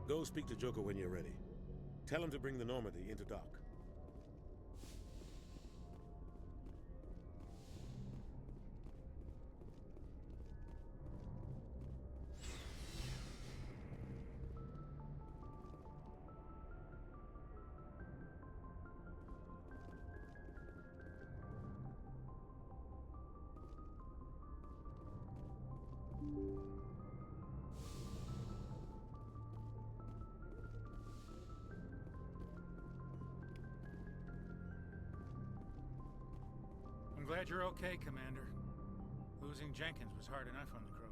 Go speak to Joker when you're ready. Tell him to bring the Normandy into dock. I'm glad you're okay, Commander. Losing Jenkins was hard enough on the crew.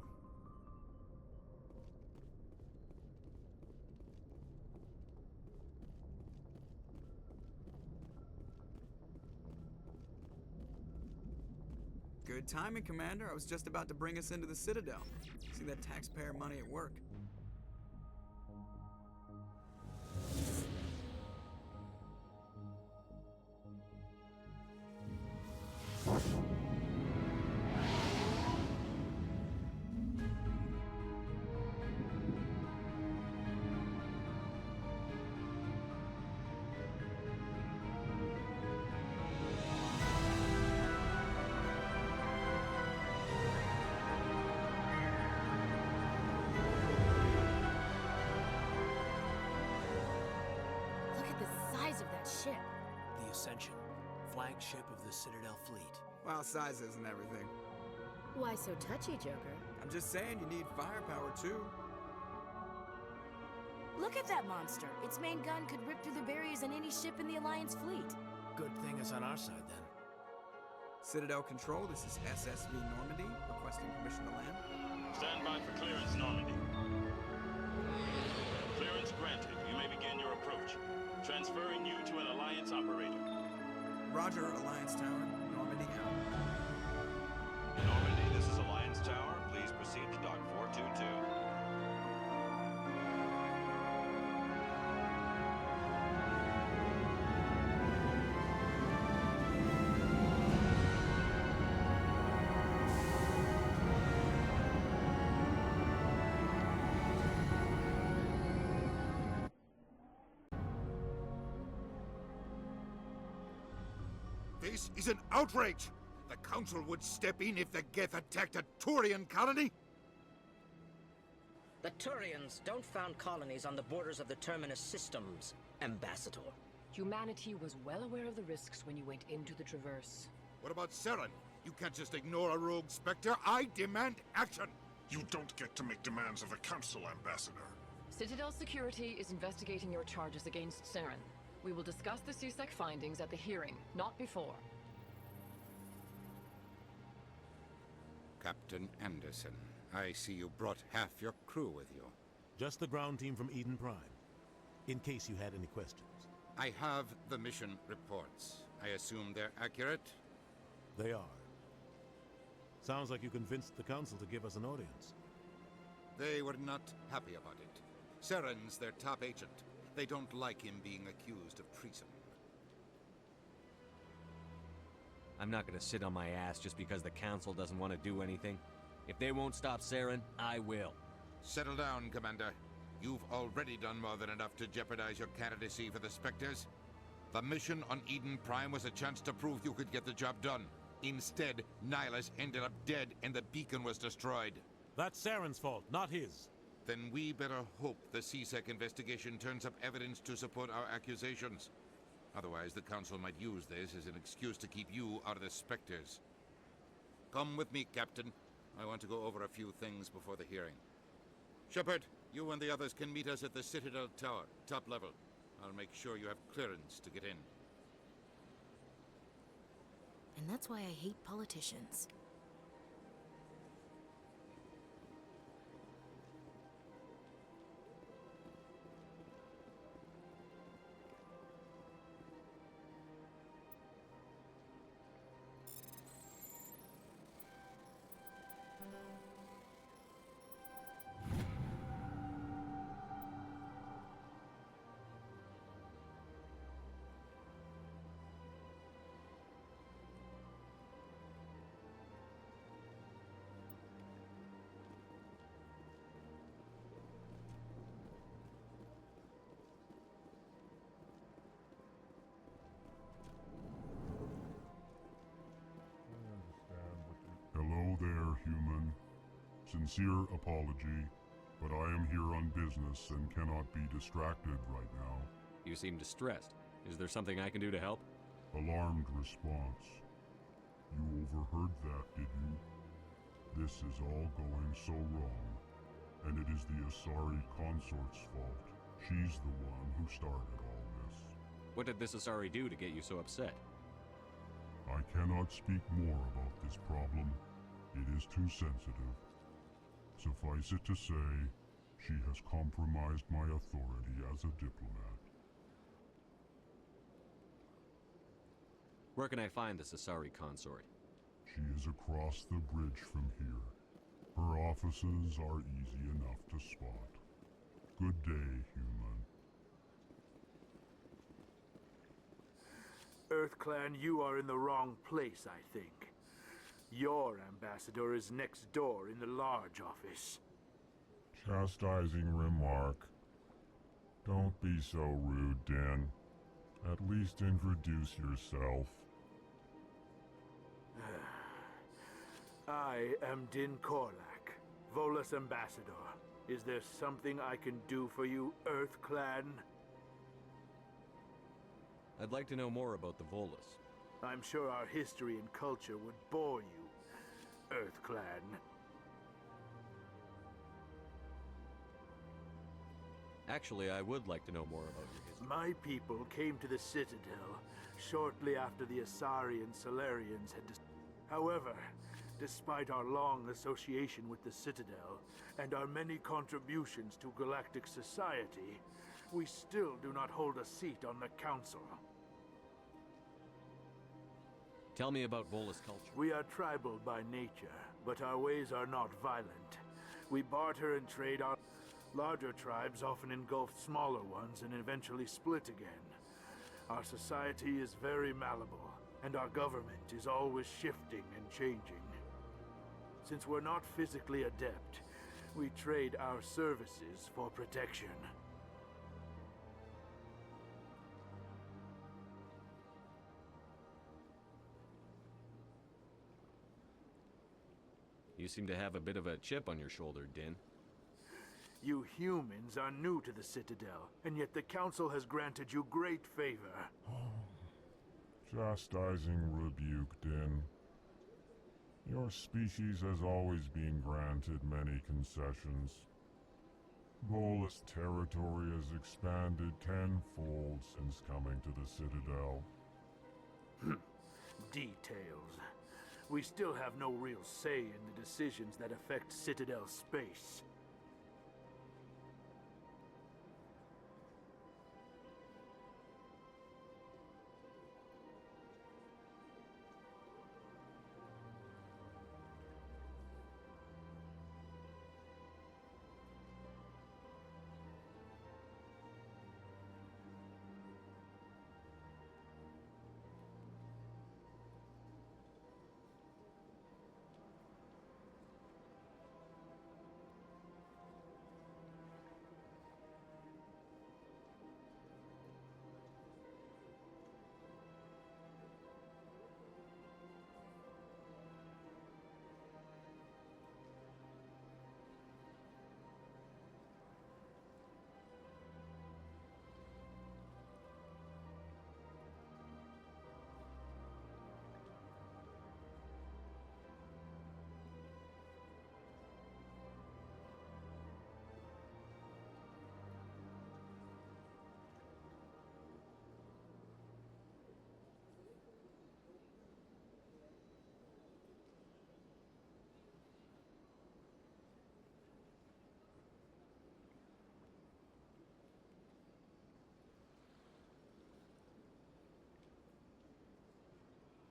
Good timing, Commander. I was just about to bring us into the Citadel. See that taxpayer money at work. The Ascension, flagship of the Citadel fleet. Well, size isn't everything. Why so touchy, Joker? I'm just saying you need firepower, too. Look at that monster! Its main gun could rip through the barriers in any ship in the Alliance fleet. Good thing it's on our side, then. Citadel Control, this is SSV Normandy, requesting permission to land. Stand by for clearance, Normandy. Clearance granted. You may begin your approach. Transferring you to an Alliance operator. Roger, Alliance Tower. Normandy out. Normandy, this is Alliance Tower. Please proceed to Dock 422. This is an outrage! The Council would step in if the Geth attacked a Turian colony? The Turians don't found colonies on the borders of the Terminus systems, Ambassador. Humanity was well aware of the risks when you went into the Traverse. What about Saren? You can't just ignore a rogue Spectre. I demand action! You don't get to make demands of the Council, Ambassador. Citadel Security is investigating your charges against Saren. We will discuss the CSEC findings at the hearing, not before. Captain Anderson, I see you brought half your crew with you. Just the ground team from Eden Prime, in case you had any questions. I have the mission reports. I assume they're accurate? They are. Sounds like you convinced the Council to give us an audience. They were not happy about it. Saren's their top agent. They don't like him being accused of treason. I'm not gonna sit on my ass just because the Council doesn't want to do anything. If they won't stop Saren, I will. Settle down, Commander. You've already done more than enough to jeopardize your candidacy for the Spectres. The mission on Eden Prime was a chance to prove you could get the job done. Instead, Nihilus ended up dead and the beacon was destroyed. That's Saren's fault, not his. Then we better hope the CSEC investigation turns up evidence to support our accusations. Otherwise, the Council might use this as an excuse to keep you out of the Spectres. Come with me, Captain. I want to go over a few things before the hearing. Shepard, you and the others can meet us at the Citadel Tower, top level. I'll make sure you have clearance to get in. And that's why I hate politicians. sincere apology, but I am here on business and cannot be distracted right now. You seem distressed. Is there something I can do to help? Alarmed response. You overheard that, did you? This is all going so wrong, and it is the Asari consort's fault. She's the one who started all this. What did this Asari do to get you so upset? I cannot speak more about this problem. It is too sensitive. Suffice it to say, she has compromised my authority as a diplomat. Where can I find this Asari consort? She is across the bridge from here. Her offices are easy enough to spot. Good day, human. EarthClan, you are in the wrong place, I think. Your ambassador is next door in the large office. Chastising remark. Don't be so rude, Din. At least introduce yourself. I am Din Korlak, Volus ambassador. Is there something I can do for you, EarthClan? I'd like to know more about the Volus. I'm sure our history and culture would bore you, EarthClan. Actually, I would like to know more about your history. My people came to the Citadel shortly after the Asari and Solarians had However, despite our long association with the Citadel and our many contributions to galactic society, we still do not hold a seat on the Council. Tell me about Volus culture. We are tribal by nature, but our ways are not violent. We barter and trade. Our larger tribes often engulf smaller ones and eventually split again. Our society is very malleable, and our government is always shifting and changing. Since we're not physically adept, we trade our services for protection. You seem to have a bit of a chip on your shoulder, Din. You humans are new to the Citadel, and yet the Council has granted you great favor. Chastising rebuke, Din. Your species has always been granted many concessions. Volus territory has expanded tenfold since coming to the Citadel. Details. We still have no real say in the decisions that affect Citadel space.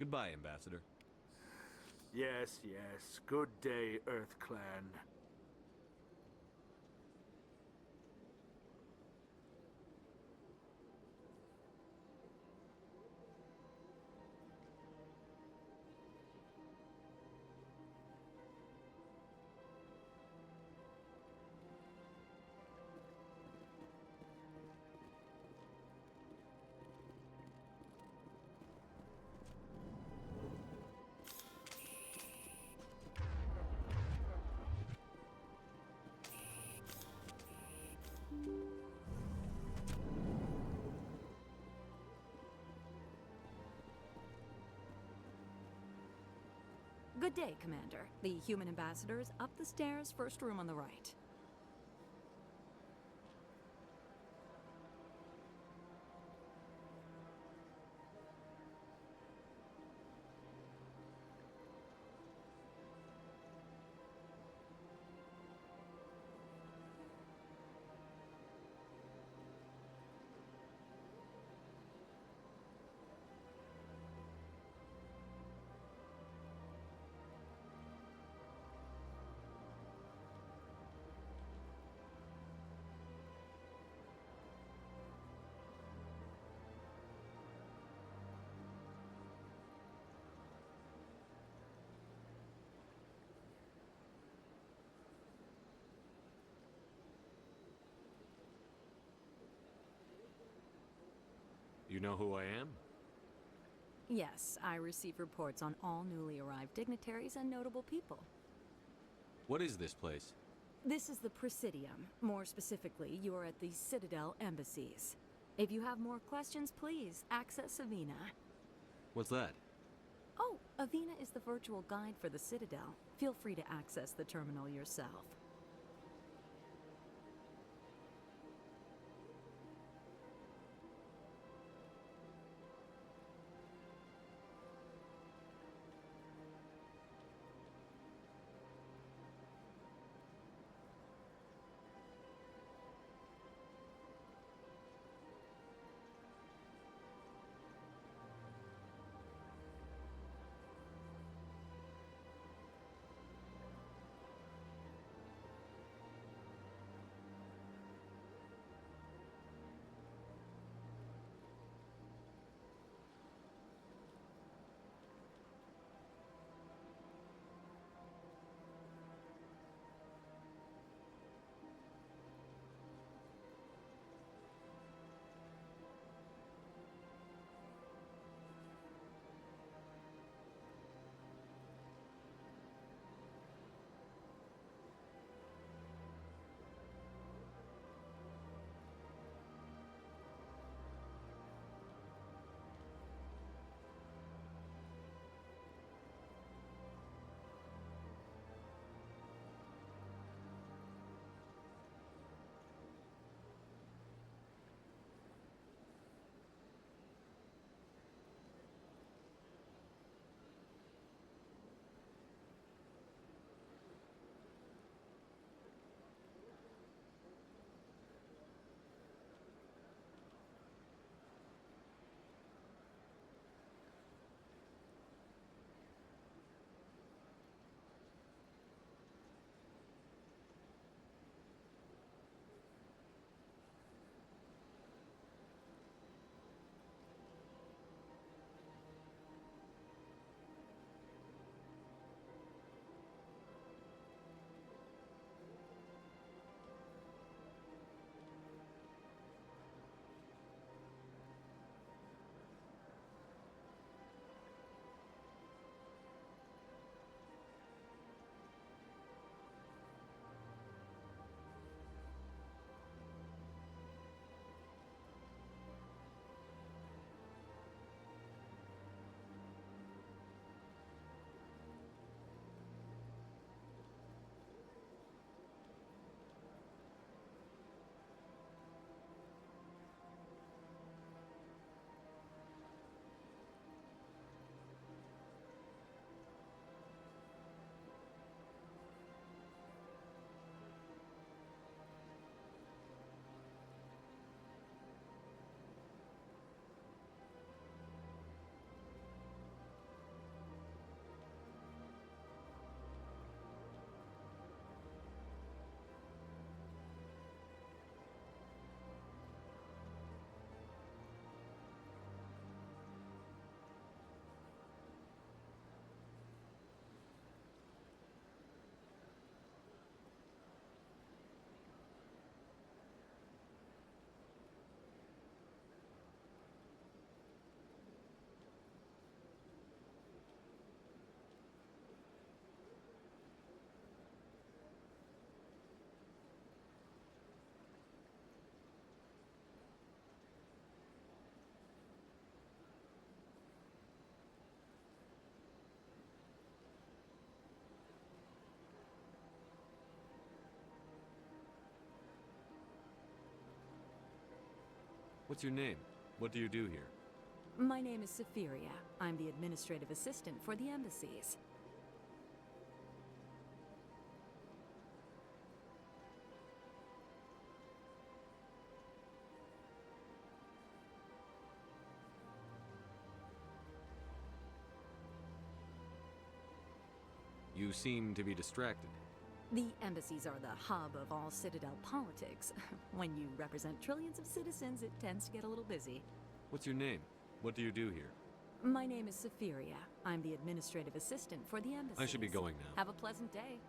Goodbye, Ambassador. Yes, yes. Good day, EarthClan. Good day, Commander. The human ambassador is up the stairs, first room on the right. You know who I am? Yes, I receive reports on all newly arrived dignitaries and notable people. What is this place? This is the Presidium. More specifically, you are at the Citadel embassies. If you have more questions, please access Avina. What's that? Oh, Avina is the virtual guide for the Citadel. Feel free to access the terminal yourself. What's your name? What do you do here? My name is Safiria. I'm the administrative assistant for the embassies. You seem to be distracted. The embassies are the hub of all Citadel politics. When you represent trillions of citizens, it tends to get a little busy. What's your name? What do you do here? My name is Safiria. I'm the administrative assistant for the embassies. I should be going now. Have a pleasant day.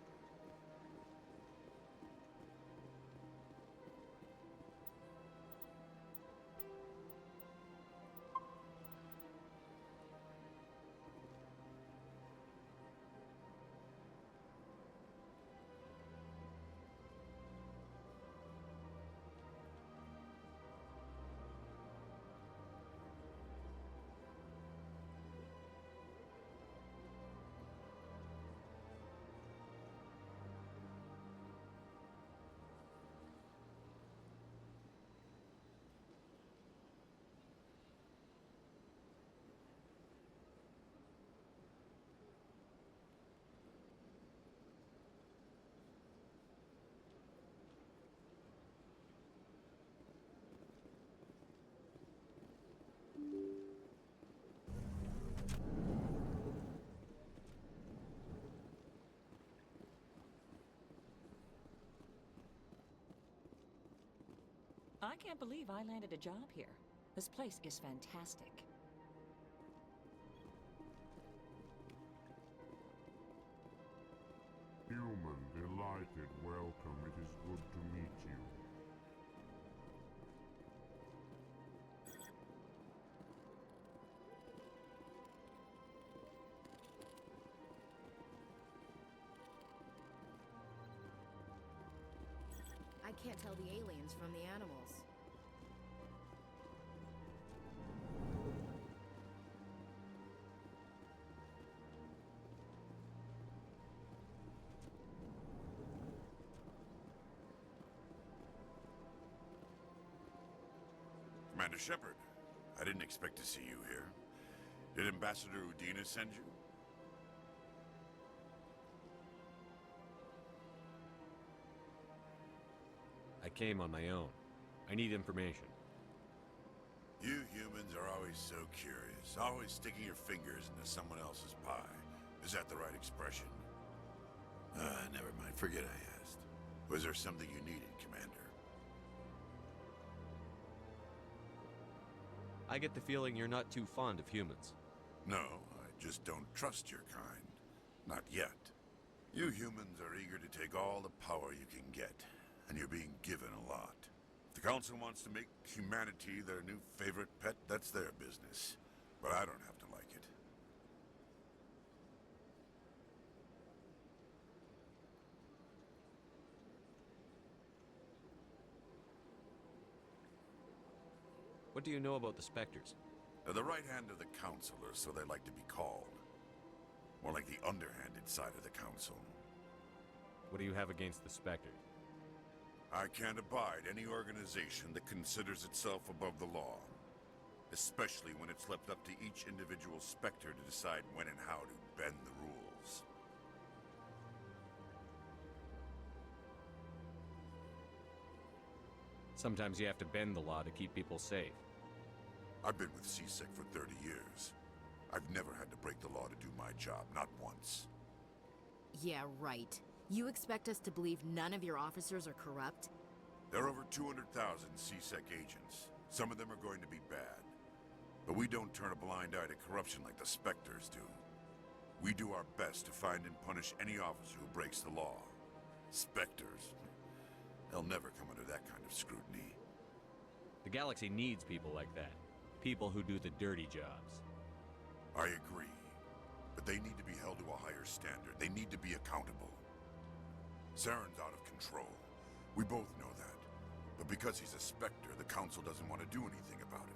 I can't believe I landed a job here. This place is fantastic. Human, delighted, welcome. It is good to meet you. I can't tell the aliens from the animals. Commander Shepard, I didn't expect to see you here. Did Ambassador Udina send you? I came on my own. I need information. You humans are always so curious, always sticking your fingers into someone else's pie. Is that the right expression? Never mind, forget I asked. Was there something you needed, Commander? I get the feeling you're not too fond of humans. No, I just don't trust your kind. Not yet. You humans are eager to take all the power you can get, and you're being given a lot. If the Council wants to make humanity their new favorite pet, that's their business. But I don't have to like it. What do you know about the Spectres? They're the right hand of the Council, or so they like to be called. More like the underhanded side of the Council. What do you have against the Spectres? I can't abide any organization that considers itself above the law. Especially when it's left up to each individual Spectre to decide when and how to bend the rules. Sometimes you have to bend the law to keep people safe. I've been with CSEC for 30 years. I've never had to break the law to do my job, not once. Yeah, right. You expect us to believe none of your officers are corrupt? There are over 200,000 CSEC agents. Some of them are going to be bad. But we don't turn a blind eye to corruption like the Spectres do. We do our best to find and punish any officer who breaks the law. Spectres. They'll never come under that kind of scrutiny. The galaxy needs people like that. People who do the dirty jobs. I agree. But they need to be held to a higher standard. They need to be accountable. Saren's out of control. We both know that. But because he's a Spectre, the Council doesn't want to do anything about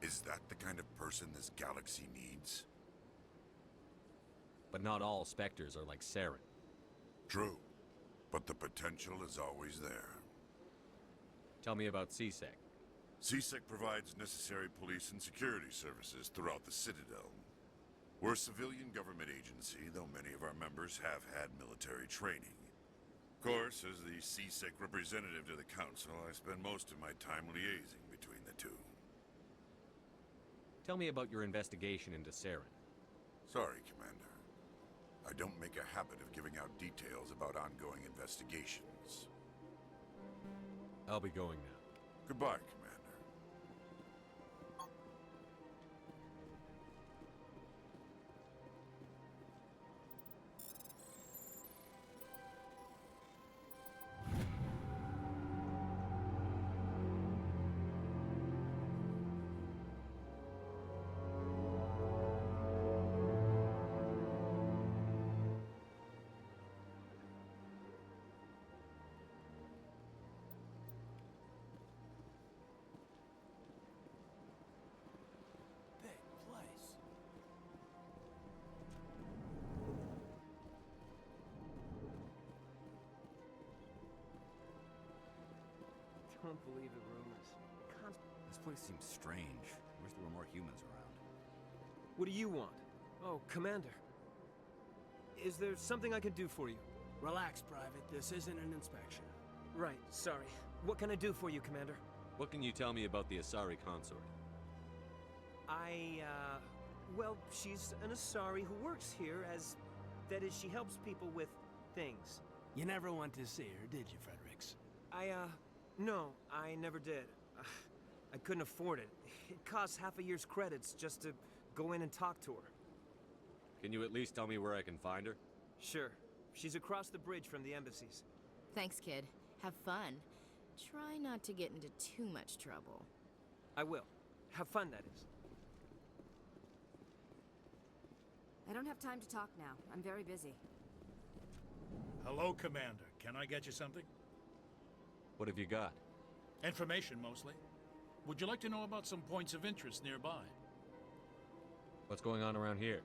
it. Is that the kind of person this galaxy needs? But not all Spectres are like Saren. True. But the potential is always there. Tell me about CSEC. CSEC provides necessary police and security services throughout the Citadel. We're a civilian government agency, though many of our members have had military training. Of course, as the CSEC representative to the Council, I spend most of my time liaising between the two. Tell me about your investigation into Saren. Sorry, Commander. I don't make a habit of giving out details about ongoing investigations. I'll be going now. Goodbye, Commander. Don't believe the rumors. This place seems strange. Wish there were more humans around. What do you want? Oh, Commander. Is there something I can do for you? Relax, Private. This isn't an inspection. Right, sorry. What can I do for you, Commander? What can you tell me about the Asari consort? Well, she's an Asari who works here as... That is, she helps people with things. You never went to see her, did you, Fredericks? No, I never did. I couldn't afford it. It costs half a year's credits just to go in and talk to her. Can you at least tell me where I can find her? Sure. She's across the bridge from the embassies. Thanks, kid. Have fun. Try not to get into too much trouble. I will. Have fun, that is. I don't have time to talk now. I'm very busy. Hello, Commander. Can I get you something? What have you got? Information, mostly. Would you like to know about some points of interest nearby? What's going on around here?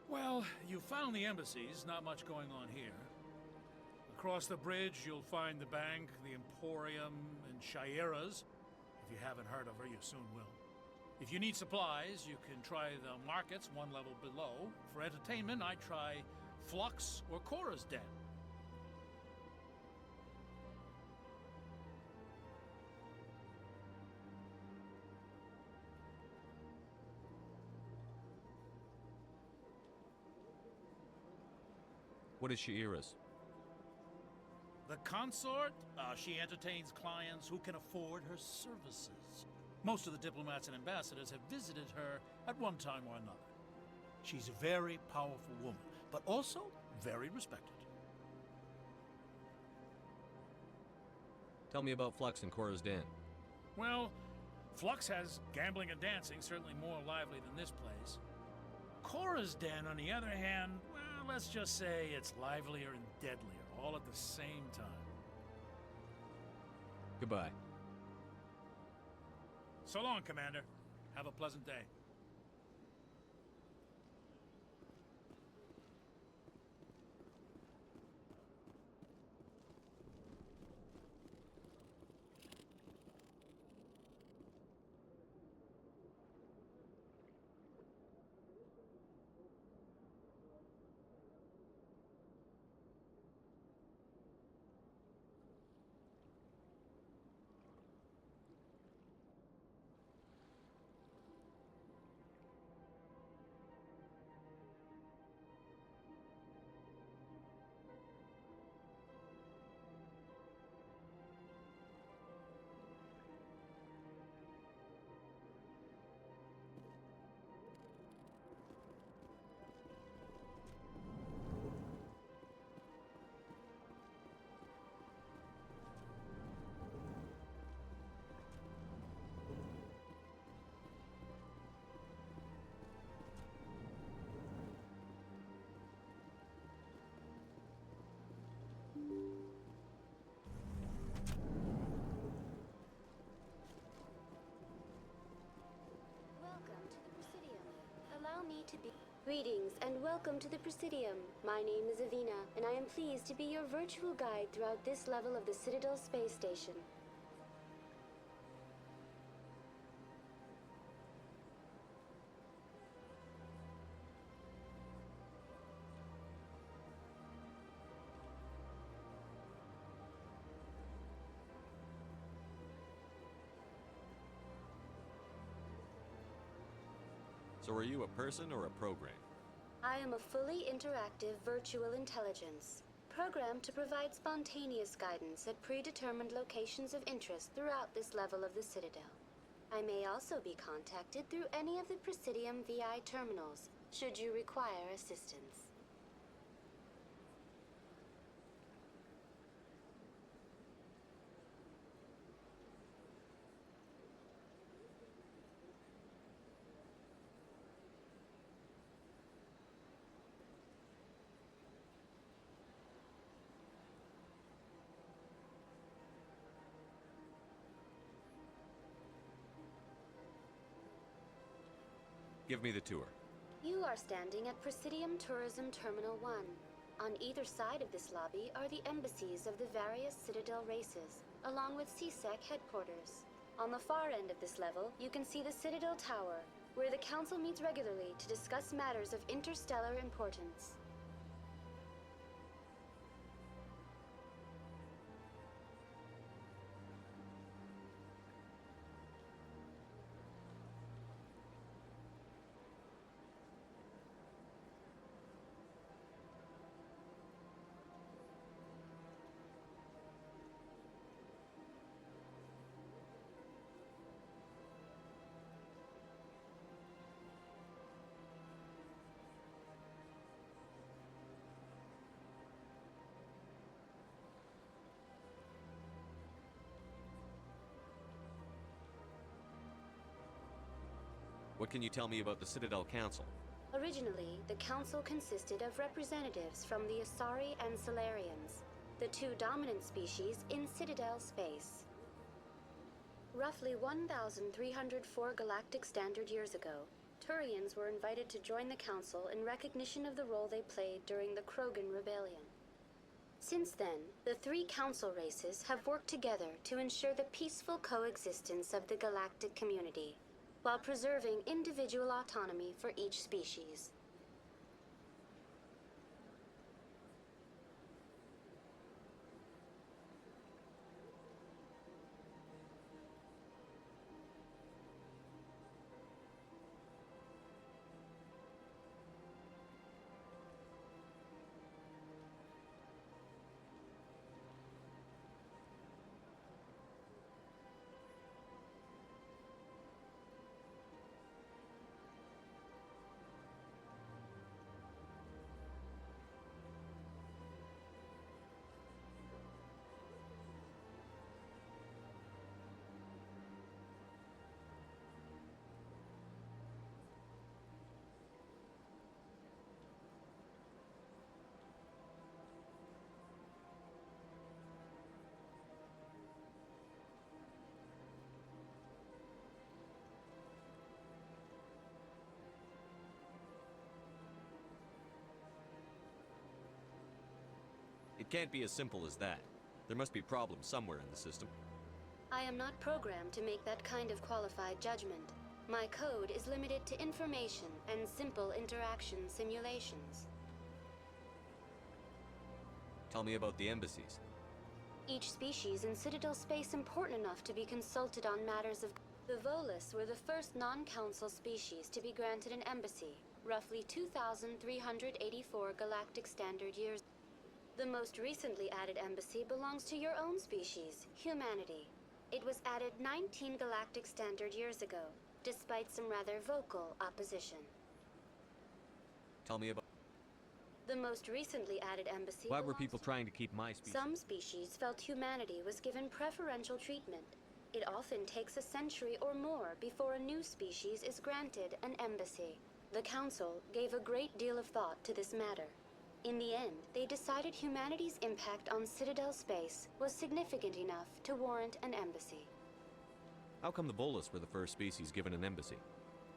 Well, you found the embassies, not much going on here. Across the bridge, you'll find the bank, the Emporium, and Shayera's. If you haven't heard of her, you soon will. If you need supplies, you can try the markets one level below. For entertainment, I try Flux or Cora's Den. What is Sha'ira's? The consort? She entertains clients who can afford her services. Most of the diplomats and ambassadors have visited her at one time or another. She's a very powerful woman, but also very respected. Tell me about Flux and Cora's Den. Well, Flux has gambling and dancing, certainly more lively than this place. Cora's Den, on the other hand, well, let's just say it's livelier and deadlier, all at the same time. Goodbye. So long, Commander. Have a pleasant day. Greetings and welcome to the Presidium. My name is Avina, and I am pleased to be your virtual guide throughout this level of the Citadel space station. So are you a person or a program? I am a fully interactive virtual intelligence, programmed to provide spontaneous guidance at predetermined locations of interest throughout this level of the Citadel. I may also be contacted through any of the Presidium VI terminals, should you require assistance. Give me the tour. You are standing at Presidium Tourism Terminal 1. On either side of this lobby are the embassies of the various Citadel races, along with CSEC headquarters. On the far end of this level, you can see the Citadel Tower, where the Council meets regularly to discuss matters of interstellar importance. What can you tell me about the Citadel Council? Originally, the Council consisted of representatives from the Asari and Salarians, the two dominant species in Citadel space. Roughly 1,304 galactic standard years ago, Turians were invited to join the Council in recognition of the role they played during the Krogan Rebellion. Since then, the three Council races have worked together to ensure the peaceful coexistence of the galactic community, while preserving individual autonomy for each species. It can't be as simple as that. There must be problems somewhere in the system. I am not programmed to make that kind of qualified judgment. My code is limited to information and simple interaction simulations. Tell me about the embassies. Each species in Citadel space important enough to be consulted on matters of... The Volus were the first non-council species to be granted an embassy, roughly 2,384 galactic standard years. The most recently added embassy belongs to your own species, humanity. It was added 19 galactic standard years ago, despite some rather vocal opposition. Tell me about... The most recently added embassy... Why were people trying to keep my species? Some species felt humanity was given preferential treatment. It often takes a century or more before a new species is granted an embassy. The Council gave a great deal of thought to this matter. In the end, they decided humanity's impact on Citadel space was significant enough to warrant an embassy. How come the Volus were the first species given an embassy?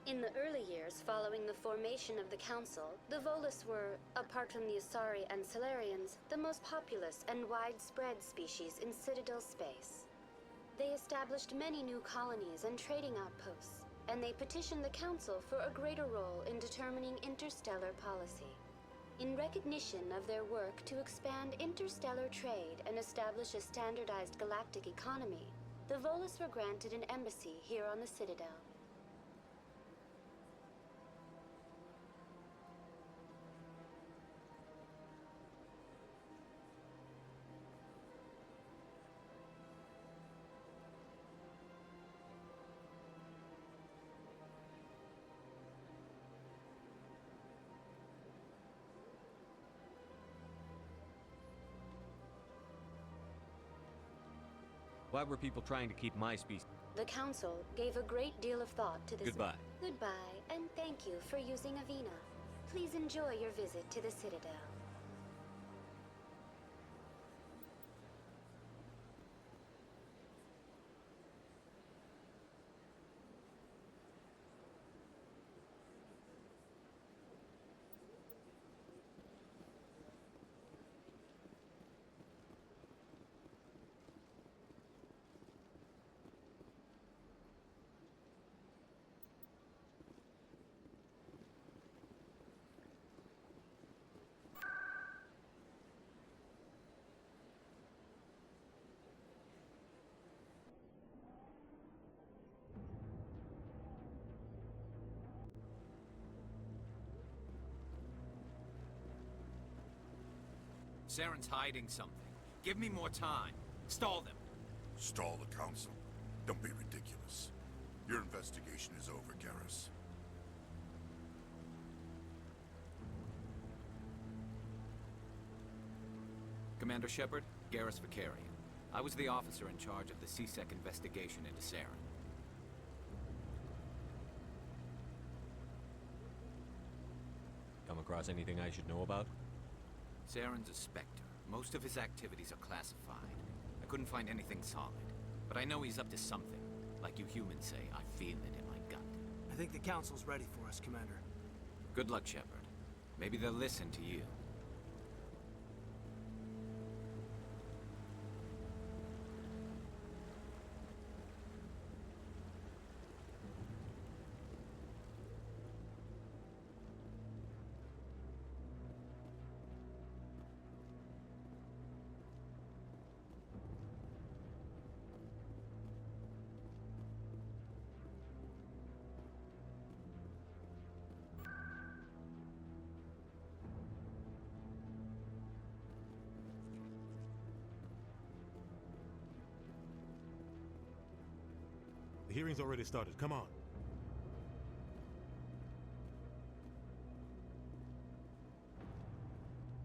In the early years following the formation of the Council, the Volus were, apart from the Asari and Salarians, the most populous and widespread species in Citadel space. They established many new colonies and trading outposts, and they petitioned the Council for a greater role in determining interstellar policy. In recognition of their work to expand interstellar trade and establish a standardized galactic economy, the Volus were granted an embassy here on the Citadel. Why were people trying to keep my species? The Council gave a great deal of thought to this. Goodbye. Goodbye, and thank you for using Avina. Please enjoy your visit to the Citadel. Saren's hiding something. Give me more time. Stall them. Stall the Council? Don't be ridiculous. Your investigation is over, Garrus. Commander Shepard, Garrus Vakarian. I was the officer in charge of the C-Sec investigation into Saren. Come across anything I should know about? Saren's a Spectre. Most of his activities are classified. I couldn't find anything solid. But I know he's up to something. Like you humans say, I feel it in my gut. I think the Council's ready for us, Commander. Good luck, Shepard. Maybe they'll listen to you. The hearing's already started. Come on.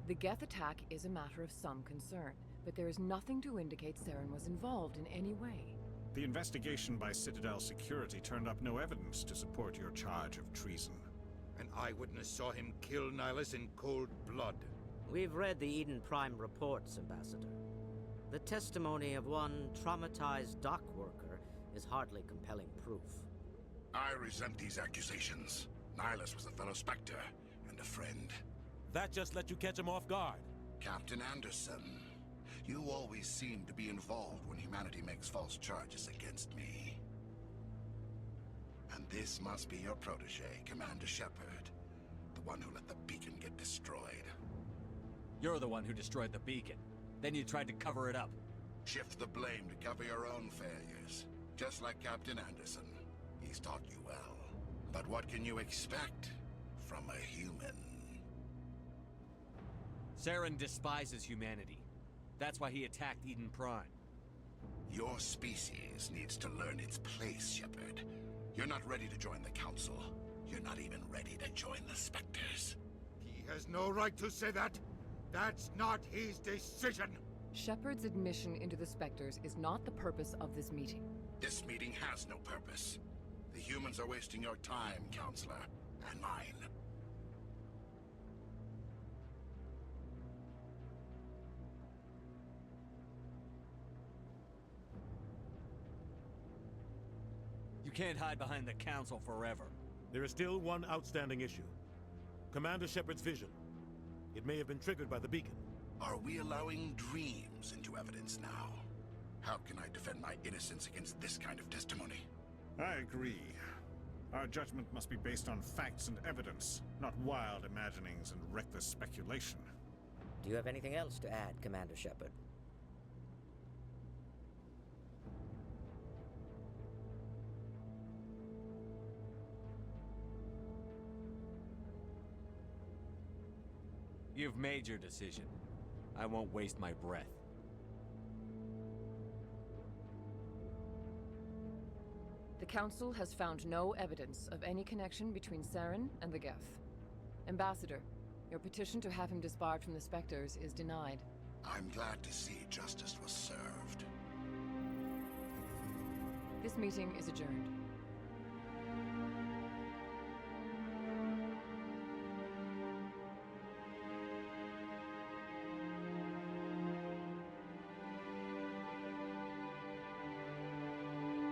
The Geth attack is a matter of some concern, but there is nothing to indicate Saren was involved in any way. The investigation by Citadel Security turned up no evidence to support your charge of treason. An eyewitness saw him kill Nihilus in cold blood. We've read the Eden Prime reports, Ambassador. The testimony of one traumatized dock worker is hardly compelling proof. I resent these accusations. Nihilus was a fellow Spectre and a friend. That just let you catch him off guard. Captain Anderson, you always seem to be involved when humanity makes false charges against me. And this must be your protege, Commander Shepard, the one who let the beacon get destroyed. You're the one who destroyed the beacon. Then you tried to cover it up. Shift the blame to cover your own failures. Just like Captain Anderson. He's taught you well. But what can you expect from a human? Saren despises humanity. That's why he attacked Eden Prime. Your species needs to learn its place, Shepard. You're not ready to join the Council. You're not even ready to join the Spectres. He has no right to say that. That's not his decision. Shepard's admission into the Spectres is not the purpose of this meeting. This meeting has no purpose. The humans are wasting your time, Counselor, and mine. You can't hide behind the Council forever. There is still one outstanding issue. Commander Shepard's vision. It may have been triggered by the beacon. Are we allowing dreams into evidence now? How can I defend my innocence against this kind of testimony? I agree. Our judgment must be based on facts and evidence, not wild imaginings and reckless speculation. Do you have anything else to add, Commander Shepard? You've made your decision. I won't waste my breath. The Council has found no evidence of any connection between Saren and the Geth. Ambassador, your petition to have him disbarred from the Spectres is denied. I'm glad to see justice was served. This meeting is adjourned.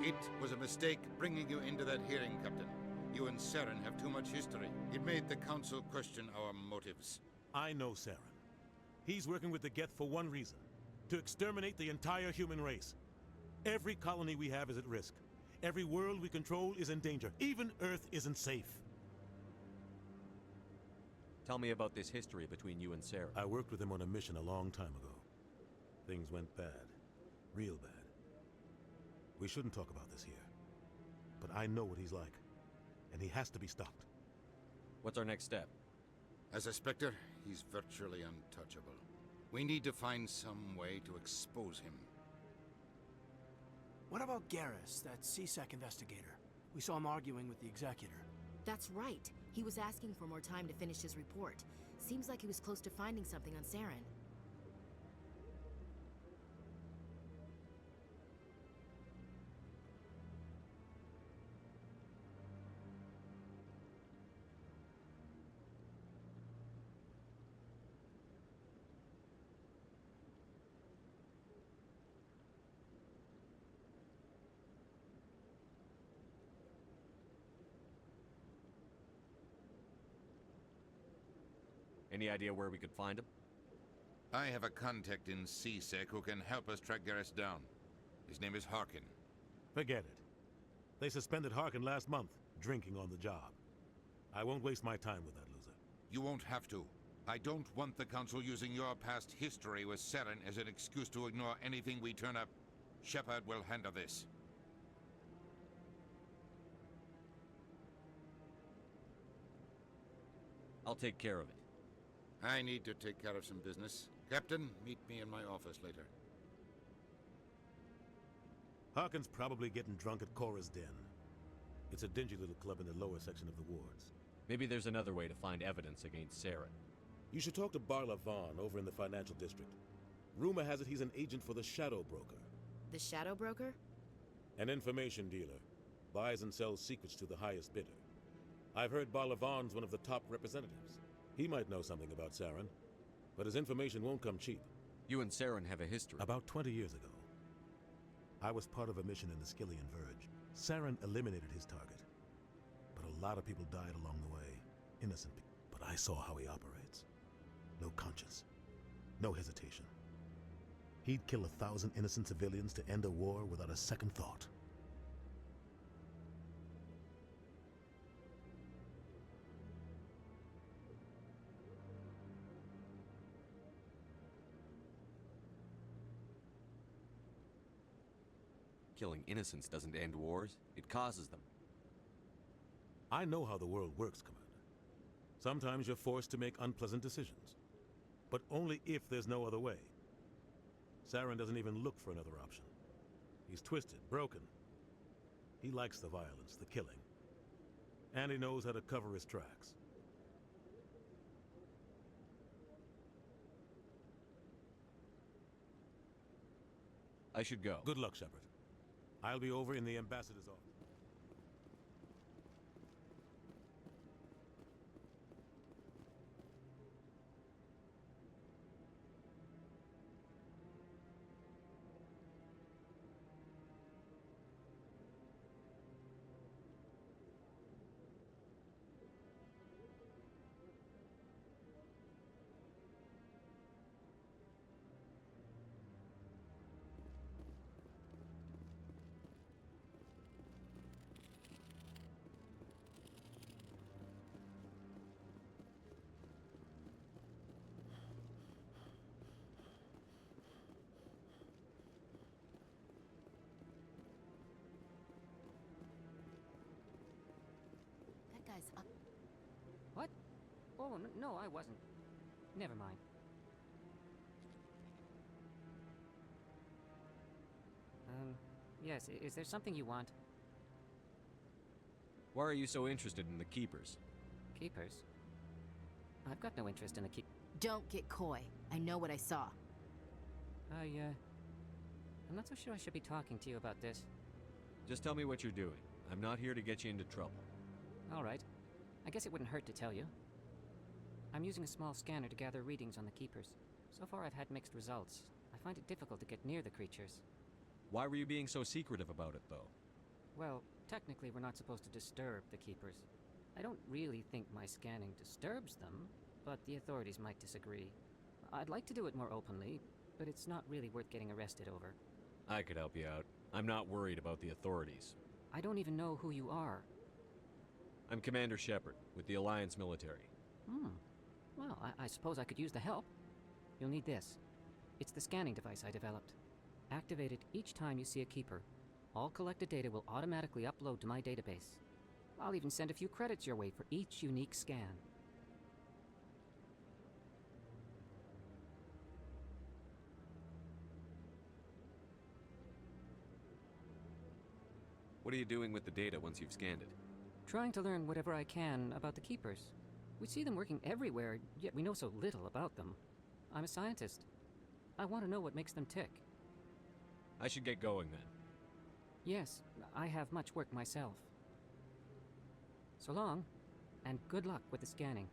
It was a mistake bringing you into that hearing, Captain. You and Saren have too much history. It made the Council question our motives. I know Saren. He's working with the Geth for one reason. To exterminate the entire human race. Every colony we have is at risk. Every world we control is in danger. Even Earth isn't safe. Tell me about this history between you and Saren. I worked with him on a mission a long time ago. Things went bad. Real bad. We shouldn't talk about this here. But I know what he's like. And he has to be stopped. What's our next step? As a Spectre, he's virtually untouchable. We need to find some way to expose him. What about Garrus, that CSEC investigator? We saw him arguing with the Executor. That's right. He was asking for more time to finish his report. Seems like he was close to finding something on Saren. Any idea where we could find him? I have a contact in CSEC who can help us track Garrus down. His name is Harkin. Forget it. They suspended Harkin last month, drinking on the job. I won't waste my time with that loser. You won't have to. I don't want the Council using your past history with Saren as an excuse to ignore anything we turn up. Shepard will handle this. I'll take care of it. I need to take care of some business. Captain, meet me in my office later. Harkin's probably getting drunk at Cora's Den. It's a dingy little club in the lower section of the wards. Maybe there's another way to find evidence against Saren. You should talk to Barla Vaughn over in the financial district. Rumor has it he's an agent for the Shadow Broker. The Shadow Broker? An information dealer. Buys and sells secrets to the highest bidder. I've heard Barla Vaughn's one of the top representatives. He might know something about Saren, but his information won't come cheap. You and Saren have a history. About 20 years ago, I was part of a mission in the Skillian Verge. Saren eliminated his target, but a lot of people died along the way. Innocent people. But I saw how he operates. No conscience. No hesitation. He'd kill 1,000 innocent civilians to end a war without a second thought. Killing innocents doesn't end wars, it causes them. I know how the world works, Commander. Sometimes you're forced to make unpleasant decisions. But only if there's no other way. Saren doesn't even look for another option. He's twisted, broken. He likes the violence, the killing. And he knows how to cover his tracks. I should go. Good luck, Shepard. I'll be over in the ambassador's office. Guy's up. What? Oh, no, I wasn't. Never mind. Yes, is there something you want? Why are you so interested in the Keepers? Keepers? I've got no interest in the Don't get coy. I know what I saw. I'm not so sure I should be talking to you about this. Just tell me what you're doing. I'm not here to get you into trouble. All right. I guess it wouldn't hurt to tell you. I'm using a small scanner to gather readings on the Keepers. So far I've had mixed results. I find it difficult to get near the creatures. Why were you being so secretive about it, though? Well, technically we're not supposed to disturb the Keepers. I don't really think my scanning disturbs them, but the authorities might disagree. I'd like to do it more openly, but it's not really worth getting arrested over. I could help you out. I'm not worried about the authorities. I don't even know who you are. I'm Commander Shepard, with the Alliance military. Well, I suppose I could use the help. You'll need this. It's the scanning device I developed. Activate it each time you see a Keeper. All collected data will automatically upload to my database. I'll even send a few credits your way for each unique scan. What are you doing with the data once you've scanned it? Trying to learn whatever I can about the Keepers. We see them working everywhere, yet we know so little about them. I'm a scientist. I want to know what makes them tick. I should get going then. Yes, I have much work myself. So long, and good luck with the scanning.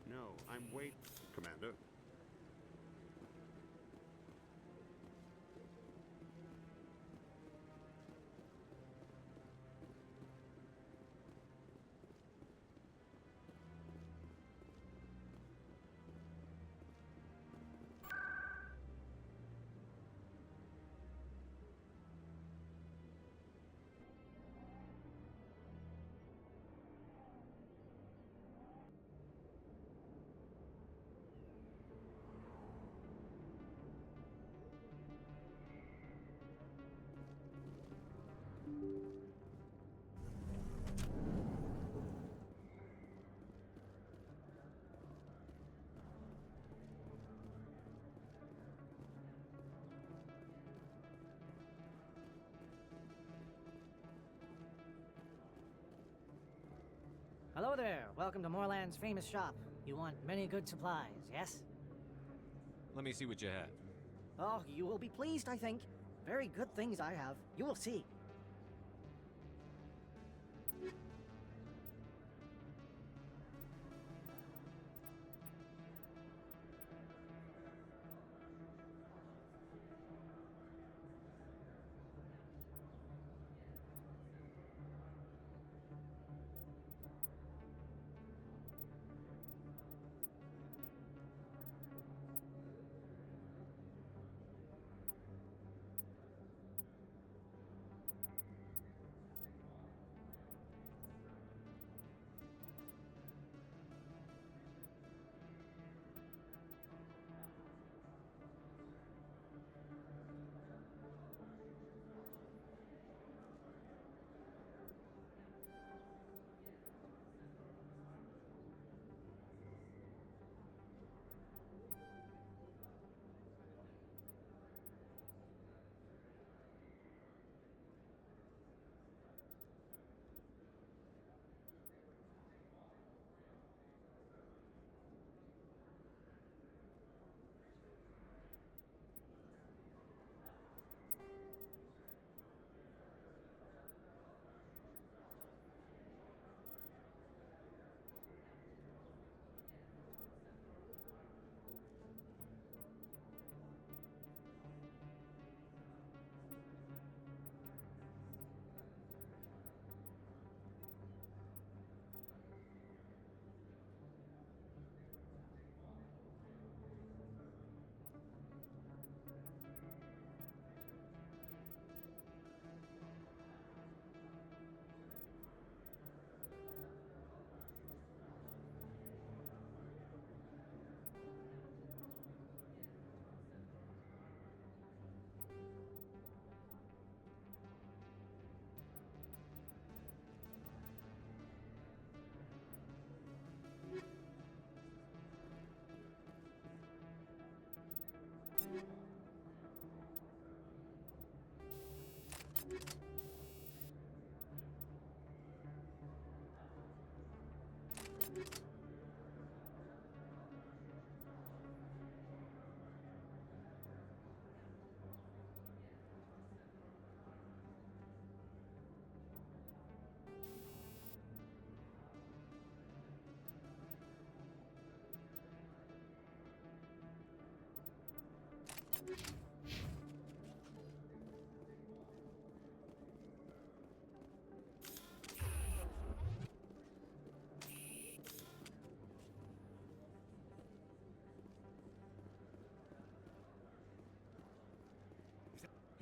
No, I'm wait, Commander. Hello there. Welcome to Moorland's famous shop. You want many good supplies, yes? Let me see what you have. Oh, you will be pleased, I think. Very good things I have. You will see.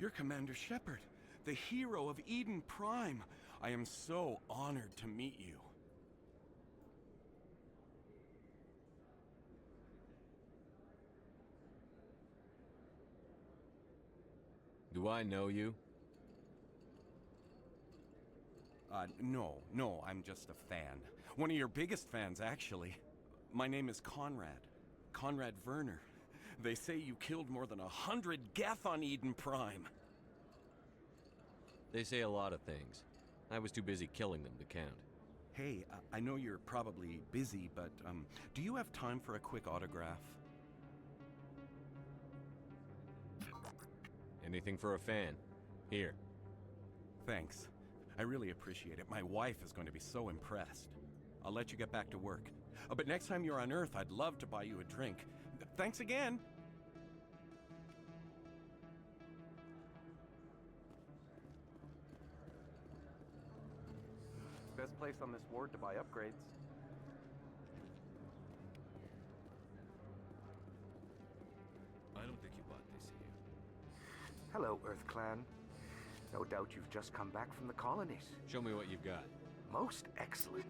You're Commander Shepard, the hero of Eden Prime. I am so honored to meet you. Do I know you? No, I'm just a fan. One of your biggest fans, actually. My name is Conrad. Conrad Werner. They say you killed more than 100 Geth on Eden Prime. They say a lot of things. I was too busy killing them to count. Hey, I know you're probably busy, but, do you have time for a quick autograph? Anything for a fan. Here. Thanks. I really appreciate it. My wife is going to be so impressed. I'll let you get back to work. But next time you're on Earth, I'd love to buy you a drink. Thanks again! Best place on this ward to buy upgrades. I don't think you bought this here. Hello, Earth Clan. No doubt you've just come back from the colonies. Show me what you've got. Most excellent.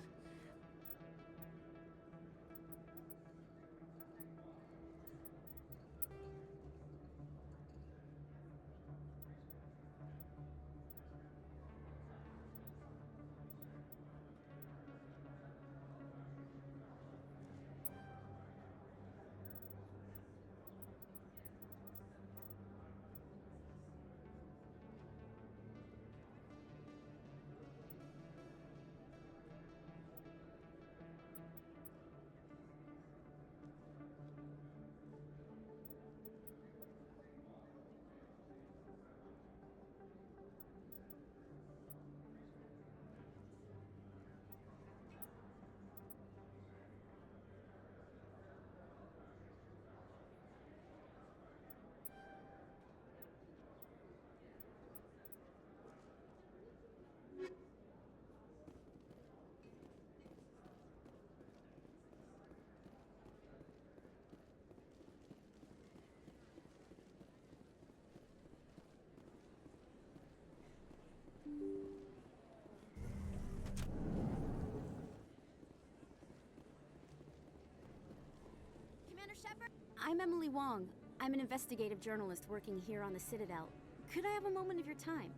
Commander Shepard? I'm Emily Wong. I'm an investigative journalist working here on the Citadel. Could I have a moment of your time?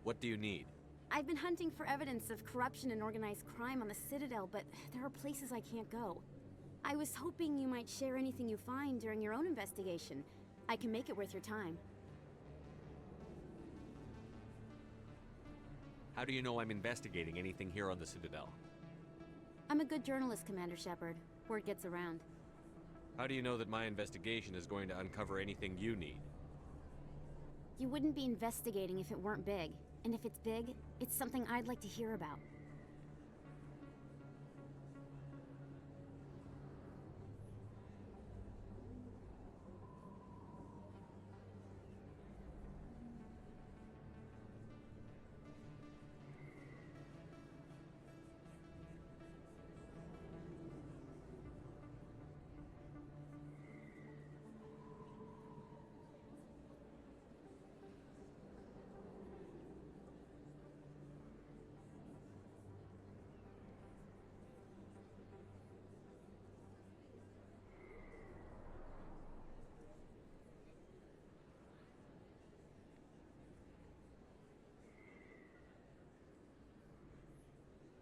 What do you need? I've been hunting for evidence of corruption and organized crime on the Citadel, but there are places I can't go. I was hoping you might share anything you find during your own investigation. I can make it worth your time. How do you know I'm investigating anything here on the Citadel? I'm a good journalist, Commander Shepard. Word gets around. How do you know that my investigation is going to uncover anything you need? You wouldn't be investigating if it weren't big. And if it's big, it's something I'd like to hear about.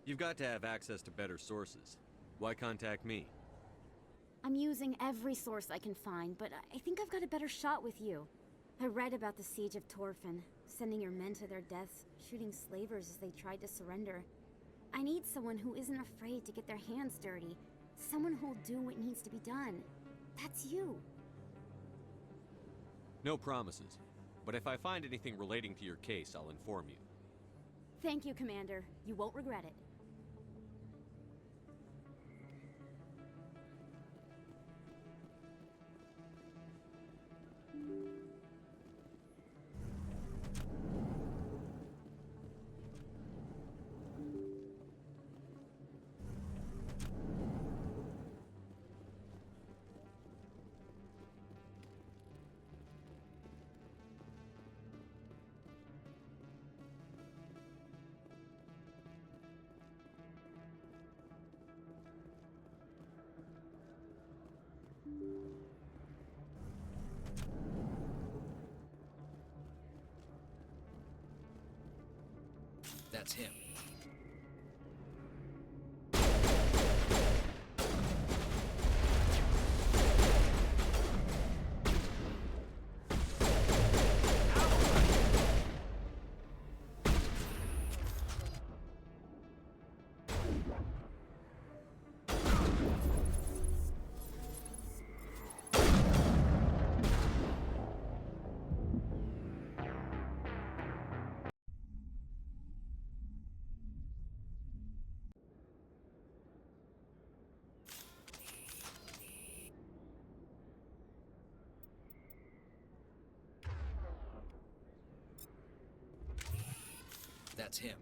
You've got to have access to better sources. Why contact me? I'm using every source I can find, but I think I've got a better shot with you. I read about the siege of Torfin, sending your men to their deaths, shooting slavers as they tried to surrender. I need someone who isn't afraid to get their hands dirty. Someone who'll do what needs to be done. That's you. No promises. But if I find anything relating to your case, I'll inform you. Thank you, Commander. You won't regret it. That's him. That's him.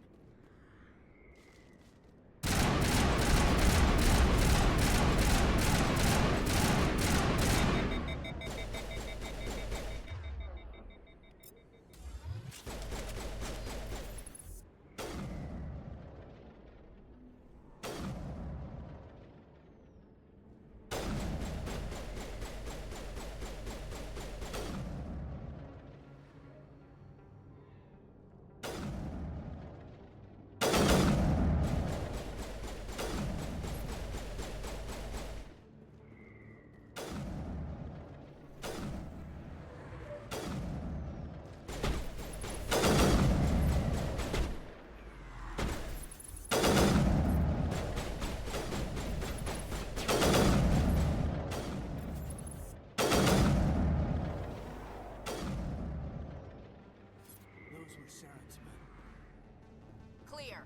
Those were Saren's men. Clear.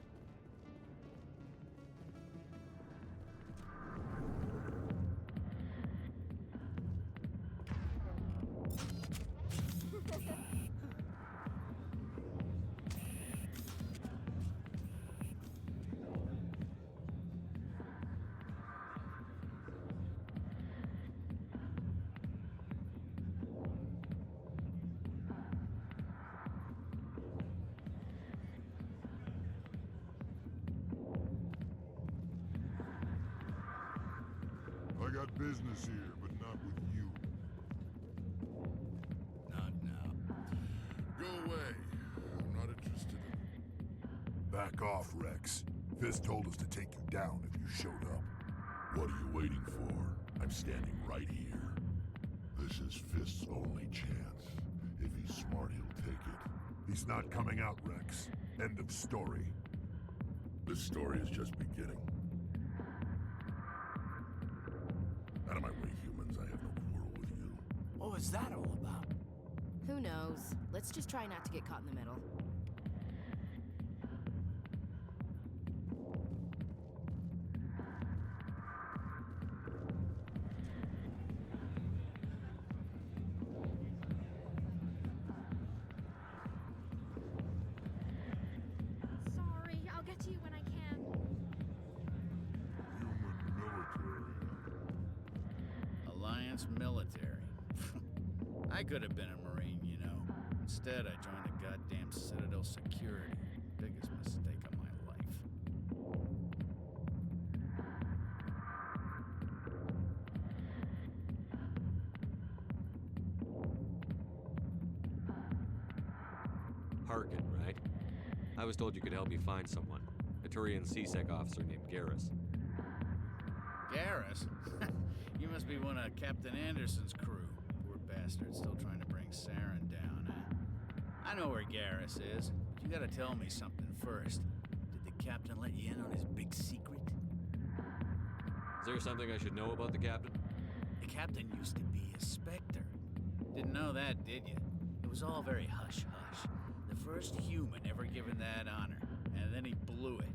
I got business here, but not with you. Not now. Go away. I'm not interested in... Back off, Rex. Fist told us to take you down if you showed up. What are you waiting for? I'm standing right here. This is Fist's only chance. If he's smart, he'll take it. He's not coming out, Rex. End of story. This story is just beginning. Out of my way, humans. I have no quarrel with you. What was that all about? Who knows? Let's just try not to get caught in the middle. Sorry, I'll get to you when I can. Human military. Alliance military. I could have been a Marine, you know. Instead, I joined the goddamn Citadel Security. Biggest mistake of my life. Harkin, right? I was told you could help me find someone. A Turian C-Sec officer named Garrus. Garrus? You must be one of Captain Anderson's crew. Poor bastard, still trying to bring Saren down, huh? I know where Garrus is. You gotta tell me something first. Did the captain let you in on his big secret? Is there something I should know about the captain? The captain used to be a Spectre. Didn't know that, did you? It was all very hush-hush. The first human ever given that honor, and then he blew it.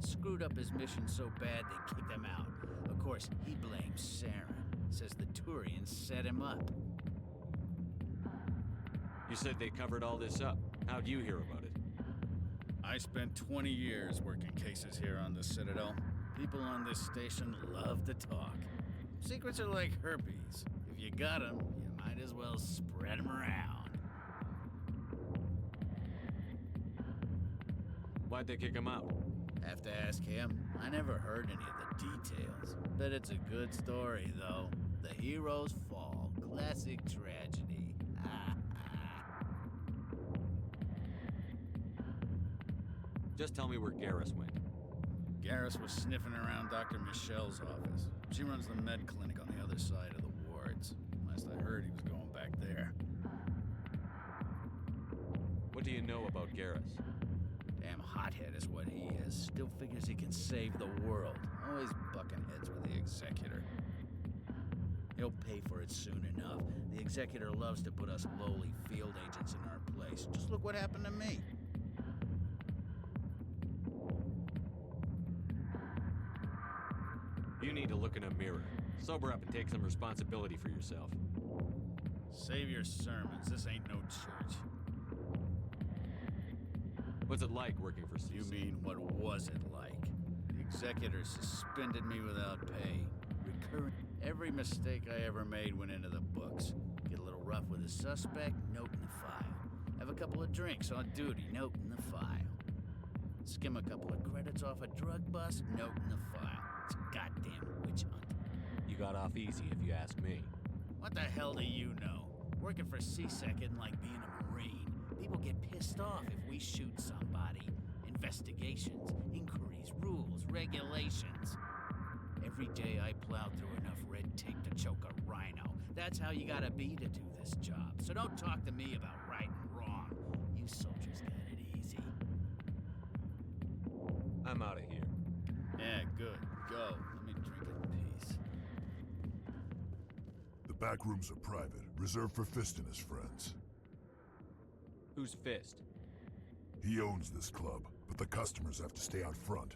Screwed up his mission so bad they kicked him out. Of course, he blames Saren. Says the Turians set him up. You said they covered all this up. How'd you hear about it? I spent 20 years working cases here on the Citadel. People on this station love to talk. Secrets are like herpes. If you got them, you might as well spread them around. Why'd they kick him out? Have to ask him. I never heard any of the details. Bet it's a good story, though. The heroes fall. Classic tragedy. Just tell me where Garrus went. Garrus was sniffing around Dr. Michelle's office. She runs the med clinic on the other side of the wards. Last I heard, he was going back there. What do you know about Garrus? Damn hothead is what he is. Still figures he can save the world. Always bucking heads with the Executor. He'll pay for it soon enough. The Executor loves to put us lowly field agents in our place. Just look what happened to me. You need to look in a mirror. Sober up and take some responsibility for yourself. Save your sermons. This ain't no church. What's it like working for CC? You mean, what was it like? The Executor suspended me without pay. Recurring. Every mistake I ever made went into the books. Get a little rough with a suspect, note in the file. Have a couple of drinks on duty, note in the file. Skim a couple of credits off a drug bust, note in the file. It's a goddamn witch hunt. You got off easy, if you ask me. What the hell do you know? Working for CSEC isn't like being a Marine. People get pissed off if we shoot somebody. Investigations, inquiries, rules, regulations. Every day I plowed through enough red tape to choke a rhino. That's how you gotta be to do this job. So don't talk to me about right and wrong. You soldiers got it easy. I'm out of here. Yeah, good. Go. Let me drink in peace. The back rooms are private, reserved for Fist and his friends. Who's Fist? He owns this club, but the customers have to stay out front.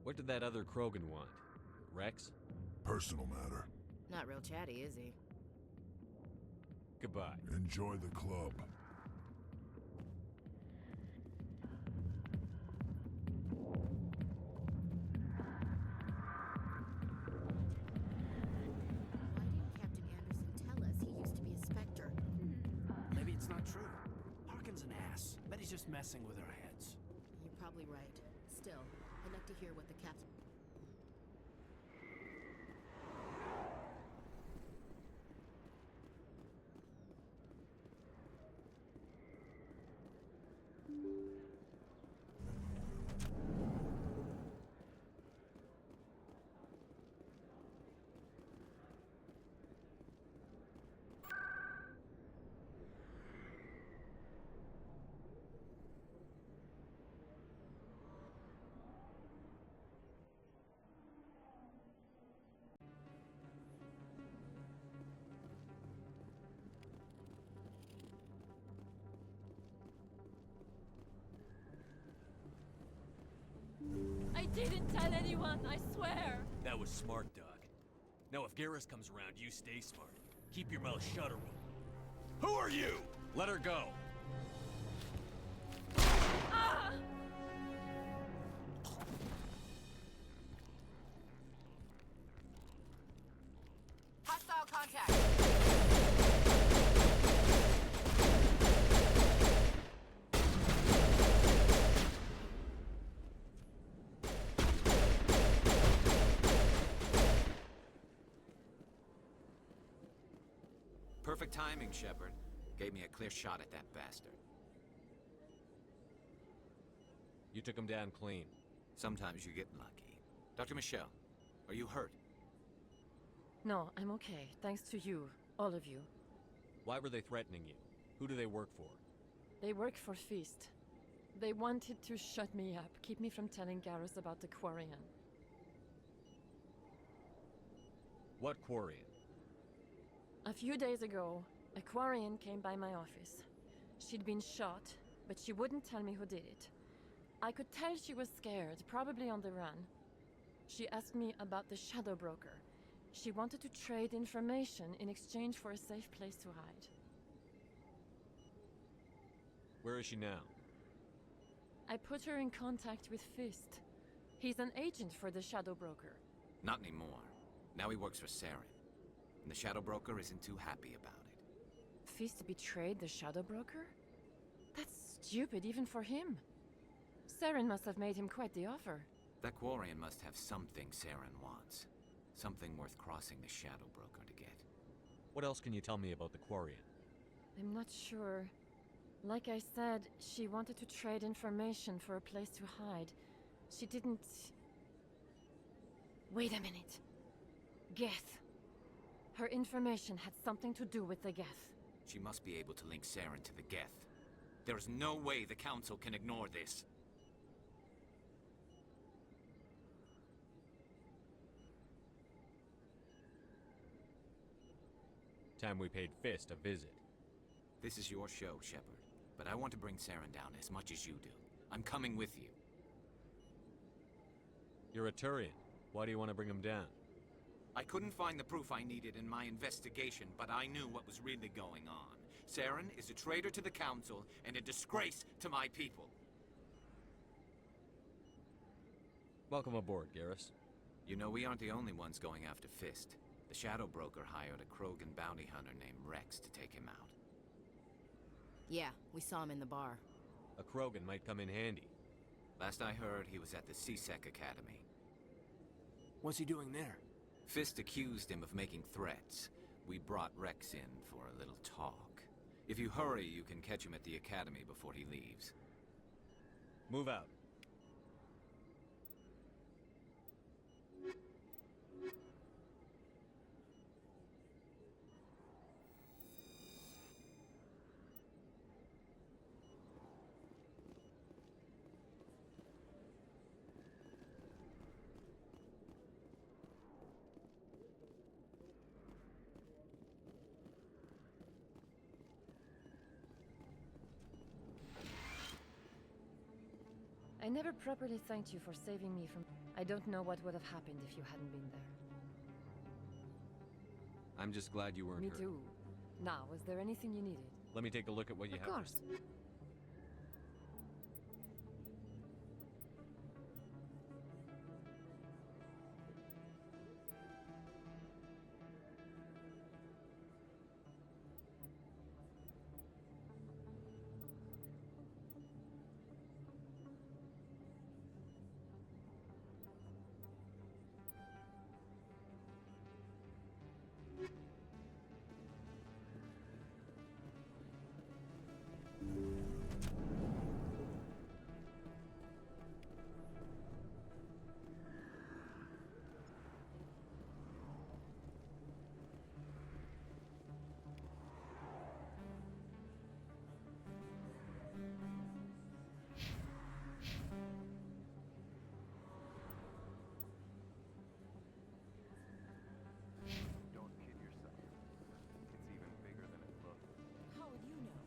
What did that other Krogan want? Rex? Personal matter. Not real chatty, is he? Goodbye. Enjoy the club. Captain Anderson tell us he used to be a Spectre? Maybe it's not true. Harkin's an ass. Bet he's just messing with our heads. You're probably right. Still, I'd like to hear what the captain... I didn't tell anyone, I swear! That was smart, Doc. Now if Garrus comes around, you stay smart. Keep your mouth shut, or we'll... Who are you? Let her go. Ah! Hostile contact! Perfect timing, Shepard. Gave me a clear shot at that bastard. You took him down clean. Sometimes you get lucky. Dr. Michelle, are you hurt? No, I'm okay. Thanks to you. All of you. Why were they threatening you? Who do they work for? They work for Feast. They wanted to shut me up, keep me from telling Garrus about the Quarian. What Quarian? A few days ago, a Quarian came by my office. She'd been shot, but she wouldn't tell me who did it. I could tell she was scared, probably on the run. She asked me about the Shadow Broker. She wanted to trade information in exchange for a safe place to hide. Where is she now? I put her in contact with Fist. He's an agent for the Shadow Broker. Not anymore. Now he works for Saren. And the Shadow Broker isn't too happy about it. Fist betrayed the Shadow Broker? That's stupid even for him. Saren must have made him quite the offer. That Quarian must have something Saren wants. Something worth crossing the Shadow Broker to get. What else can you tell me about the Quarian? I'm not sure. Like I said, she wanted to trade information for a place to hide. She didn't... Wait a minute. Geth. Her information had something to do with the Geth. She must be able to link Saren to the Geth. There is no way the Council can ignore this. Time we paid Fist a visit. This is your show, Shepard. But I want to bring Saren down as much as you do. I'm coming with you. You're a Turian. Why do you want to bring him down? I couldn't find the proof I needed in my investigation, but I knew what was really going on. Saren is a traitor to the Council and a disgrace to my people. Welcome aboard, Garrus. You know, we aren't the only ones going after Fist. The Shadow Broker hired a Krogan bounty hunter named Rex to take him out. Yeah, we saw him in the bar. A Krogan might come in handy. Last I heard, he was at the C-Sec Academy. What's he doing there? Fist accused him of making threats. We brought Rex in for a little talk. If you hurry, you can catch him at the Academy before he leaves. Move out. I never properly thanked you for saving me from... I don't know what would have happened if you hadn't been there. I'm just glad you weren't Me hurt. too. Now, was there anything you needed? Let me take a look at what you have. Of course. Don't kid yourself. It's even bigger than it looks. How would you know?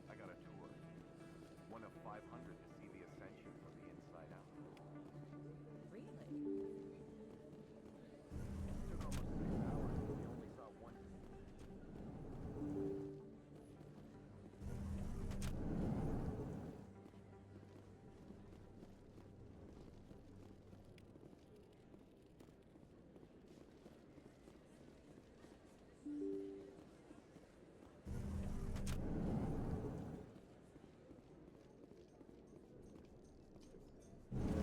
I got a tour. One of 500 to see the Ascension from the inside out. Really? Took almost 6 hours, but we only saw one.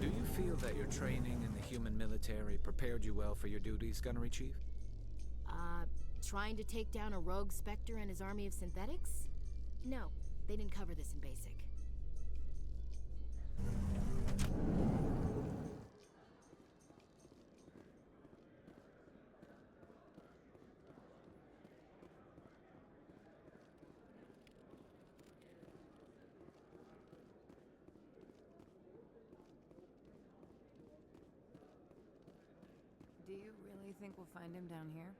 Do you feel that your training in the human military prepared you well for your duties, Gunnery Chief? Trying to take down a rogue Spectre and his army of synthetics? No, they didn't cover this in basic. Do you really think we'll find him down here?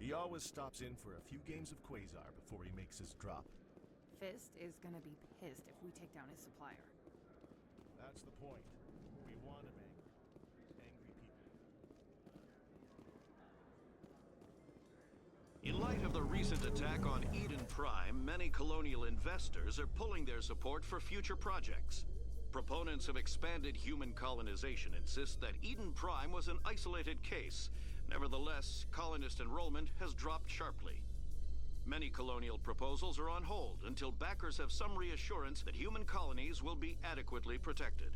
He always stops in for a few games of Quasar before he makes his drop. Fist is gonna be pissed if we take down his supplier. That's the point. We want him angry. Angry people. In light of the recent attack on Eden Prime, many colonial investors are pulling their support for future projects. Proponents of expanded human colonization insist that Eden Prime was an isolated case. Nevertheless, colonist enrollment has dropped sharply. Many colonial proposals are on hold until backers have some reassurance that human colonies will be adequately protected.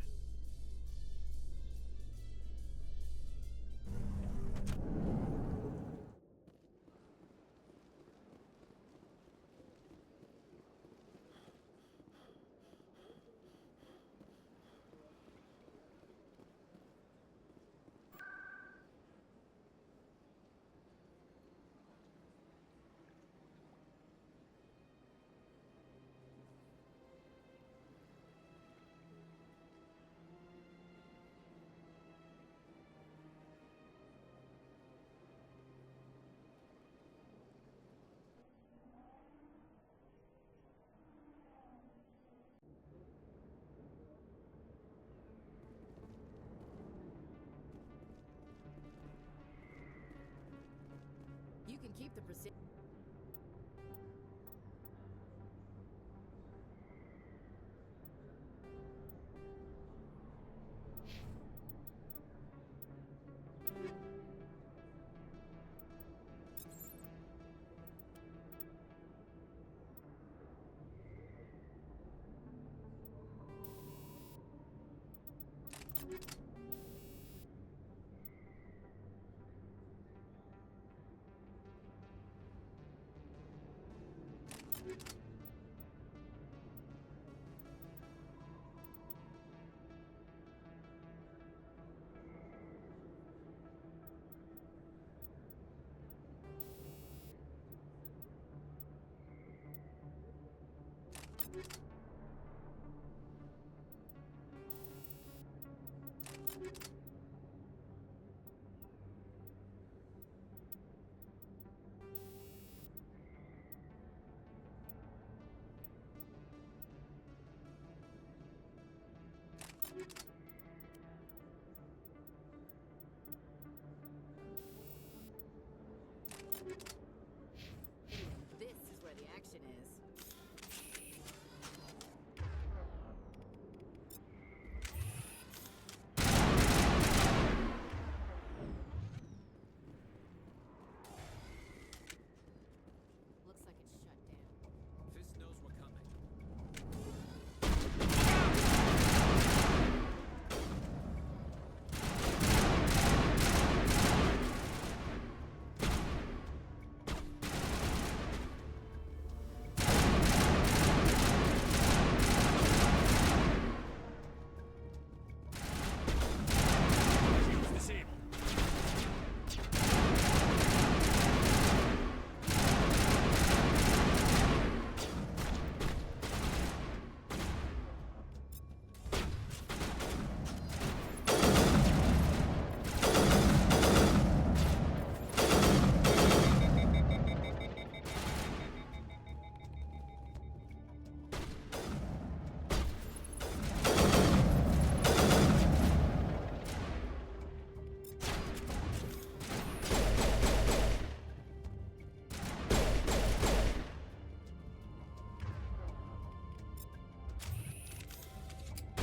can keep the precision. This is where the action is. Looks like it's shut down. Fist knows we're coming. Shields disabled.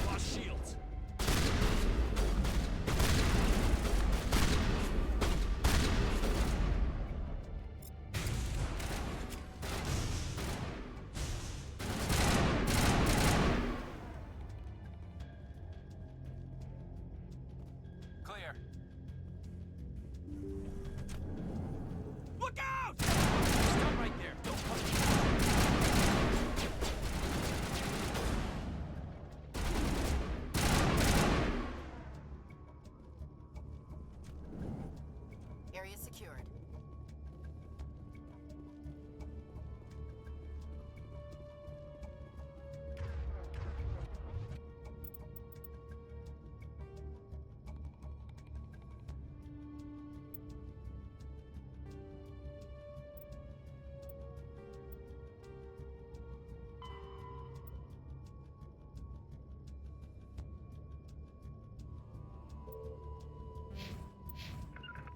Lost shields. Clear. Look out! Stop right there. Don't punch. Area secured.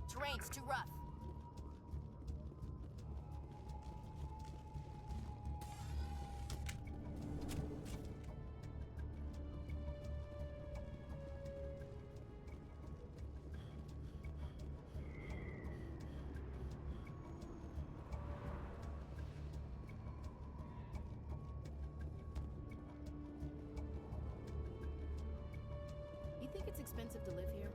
Terrain's too rough. You think it's expensive to live here?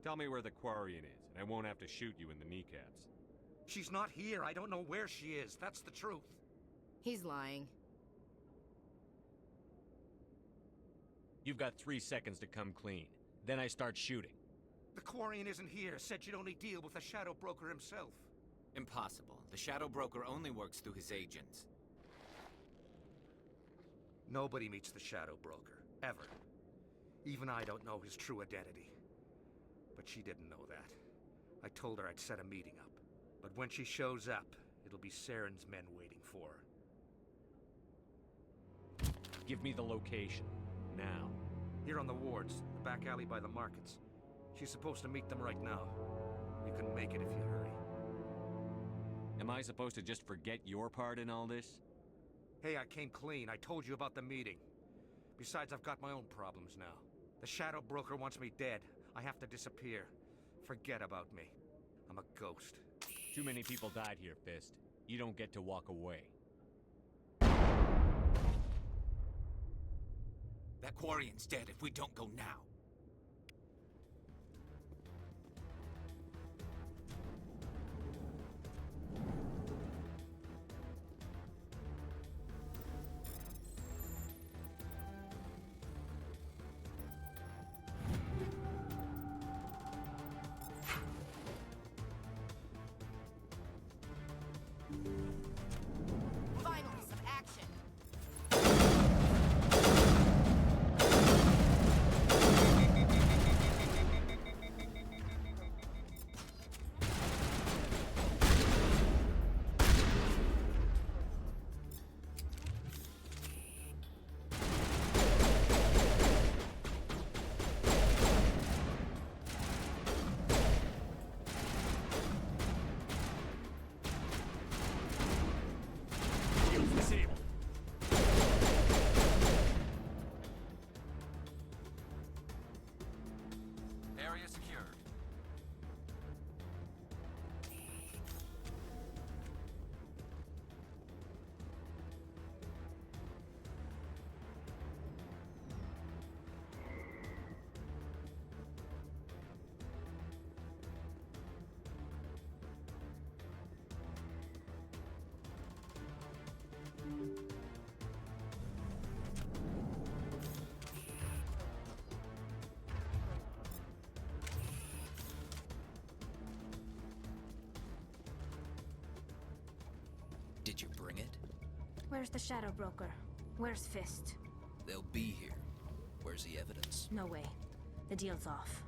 Tell me where the Quarian is, and I won't have to shoot you in the kneecaps. She's not here. I don't know where she is. That's the truth. He's lying. You've got 3 seconds to come clean. Then I start shooting. The Quarian isn't here. Said you'd only deal with the Shadow Broker himself. Impossible. The Shadow Broker only works through his agents. Nobody meets the Shadow Broker. Ever. Even I don't know his true identity. But she didn't know that. I told her I'd set a meeting up. But when she shows up, it'll be Saren's men waiting for her. Give me the location. Now. Here on the wards, the back alley by the markets. She's supposed to meet them right now. You can make it if you hurry. Am I supposed to just forget your part in all this? Hey, I came clean. I told you about the meeting. Besides, I've got my own problems now. The Shadow Broker wants me dead. I have to disappear. Forget about me. I'm a ghost. Too many people died here, Fist. You don't get to walk away. That Quarian's dead if we don't go now. Finally, some action. Area secured. Did you bring it? Where's the Shadow Broker? Where's Fist? They'll be here. Where's the evidence? No way. The deal's off.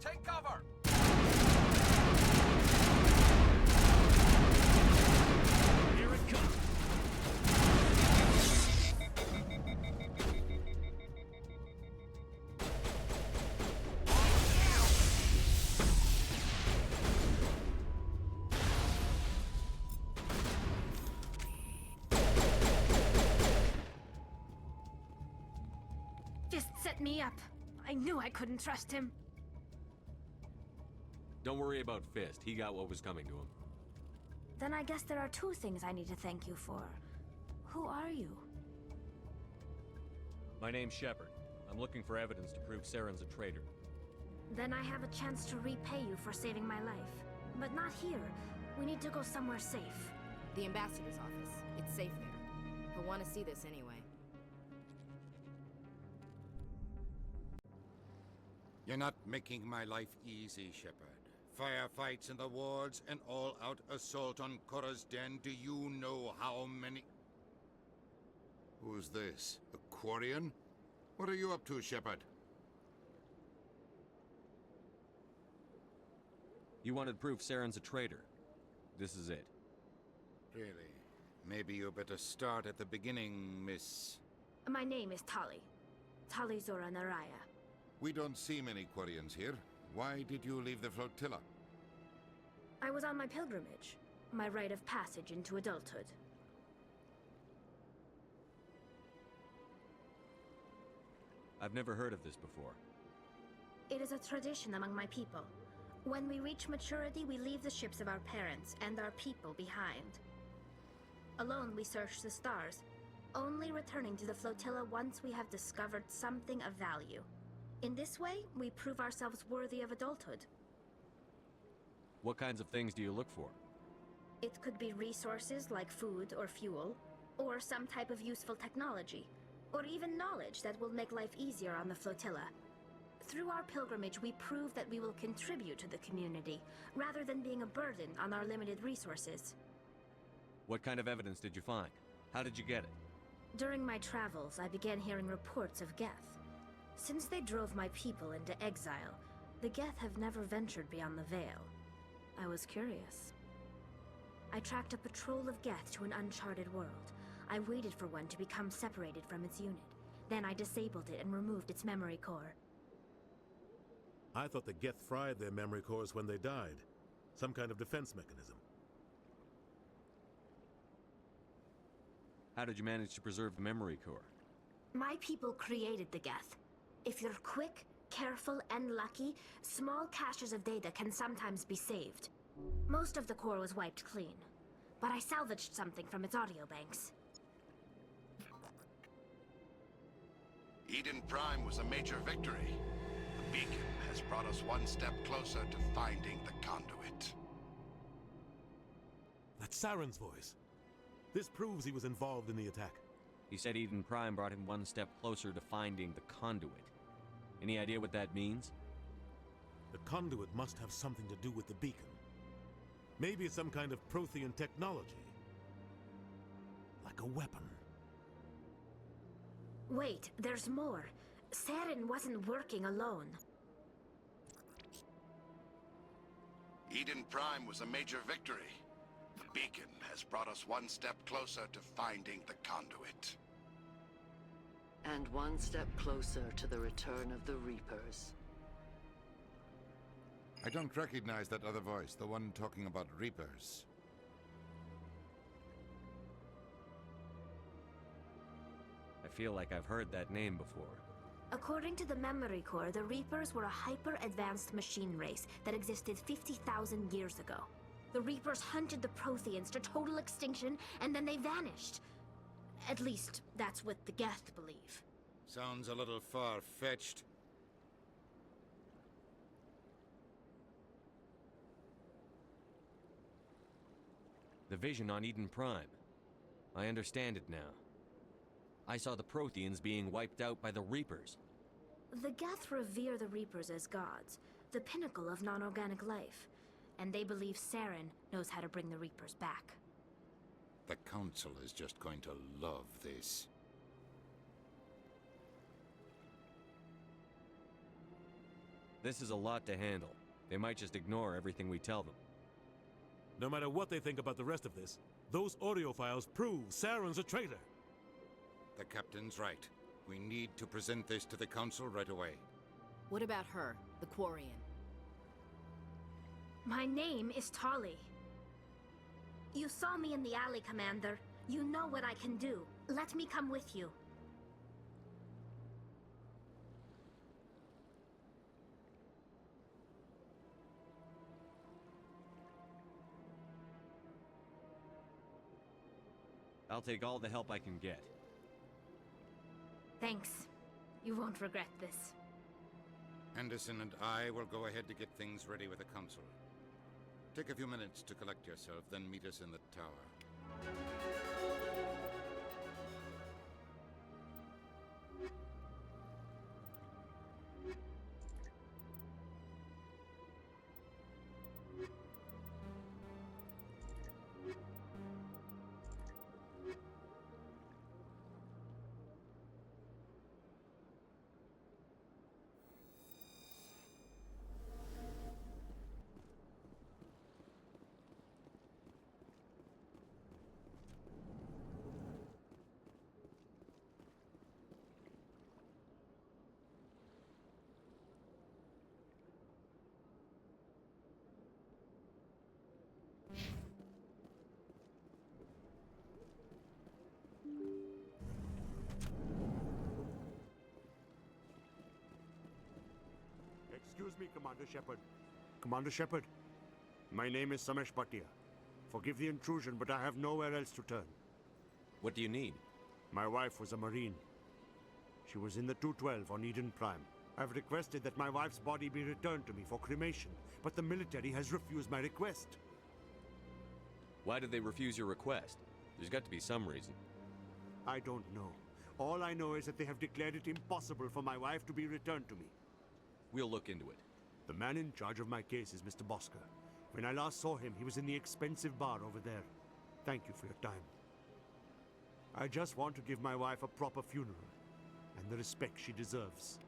Take cover! Here it comes! Fist set me up. I knew I couldn't trust him. Don't worry about Fist. He got what was coming to him. Then I guess there are 2 things I need to thank you for. Who are you? My name's Shepard. I'm looking for evidence to prove Saren's a traitor. Then I have a chance to repay you for saving my life. But not here. We need to go somewhere safe. The ambassador's office. It's safe there. He'll want to see this anyway. You're not making my life easy, Shepard. Firefights in the wards, an all-out assault on Korra's den. Do you know how many... Who's this? A Quarian? What are you up to, Shepard? You wanted proof Saren's a traitor. This is it. Really? Maybe you better start at the beginning, Miss... My name is Tali. Tali Zora Naraya. We don't see many Quarians here. Why did you leave the flotilla? I was on my pilgrimage. My rite of passage into adulthood. I've never heard of this before. It is a tradition among my people. When we reach maturity, we leave the ships of our parents and our people behind. Alone, we search the stars, only returning to the flotilla once we have discovered something of value. In this way, we prove ourselves worthy of adulthood. What kinds of things do you look for? It could be resources like food or fuel, or some type of useful technology, or even knowledge that will make life easier on the flotilla. Through our pilgrimage, we prove that we will contribute to the community, rather than being a burden on our limited resources. What kind of evidence did you find? How did you get it? During my travels, I began hearing reports of Geth. Since they drove my people into exile, the Geth have never ventured beyond the Veil. I was curious. I tracked a patrol of Geth to an uncharted world. I waited for one to become separated from its unit. Then I disabled it and removed its memory core. I thought the Geth fried their memory cores when they died. Some kind of defense mechanism. How did you manage to preserve the memory core? My people created the Geth. If you're quick, careful, and lucky, small caches of data can sometimes be saved. Most of the core was wiped clean, but I salvaged something from its audio banks. Eden Prime was a major victory. The beacon has brought us one step closer to finding the conduit. That's Saren's voice. This proves he was involved in the attack. He said Eden Prime brought him one step closer to finding the conduit. Any idea what that means? The conduit must have something to do with the beacon. Maybe it's some kind of Prothean technology. Like a weapon. Wait, there's more. Saren wasn't working alone. Eden Prime was a major victory. The beacon has brought us one step closer to finding the conduit. And one step closer to the return of the Reapers. I don't recognize that other voice, the one talking about Reapers. I feel like I've heard that name before. According to the memory core, the Reapers were a hyper-advanced machine race that existed 50,000 years ago. The Reapers hunted the Protheans to total extinction, and then they vanished. At least, that's what the Geth believe. Sounds a little far-fetched. The vision on Eden Prime. I understand it now. I saw the Protheans being wiped out by the Reapers. The Geth revere the Reapers as gods, the pinnacle of non-organic life. And they believe Saren knows how to bring the Reapers back. The Council is just going to love this. This is a lot to handle. They might just ignore everything we tell them. No matter what they think about the rest of this, those audio files prove Saren's a traitor. The Captain's right. We need to present this to the Council right away. What about her, the Quarian? My name is Tali. You saw me in the alley, Commander. You know what I can do. Let me come with you. I'll take all the help I can get. Thanks. You won't regret this. Anderson and I will go ahead to get things ready with the Council. Take a few minutes to collect yourself, then meet us in the tower. Excuse me, Commander Shepard. Commander Shepard, my name is Samesh Bhatia. Forgive the intrusion, but I have nowhere else to turn. What do you need? My wife was a Marine. She was in the 212 on Eden Prime. I've requested that my wife's body be returned to me for cremation, but the military has refused my request. Why did they refuse your request? There's got to be some reason. I don't know. All I know is that they have declared it impossible for my wife to be returned to me. We'll look into it. The man in charge of my case is Mr. Bosker. When I last saw him, he was in the expensive bar over there. Thank you for your time. I just want to give my wife a proper funeral, and the respect she deserves.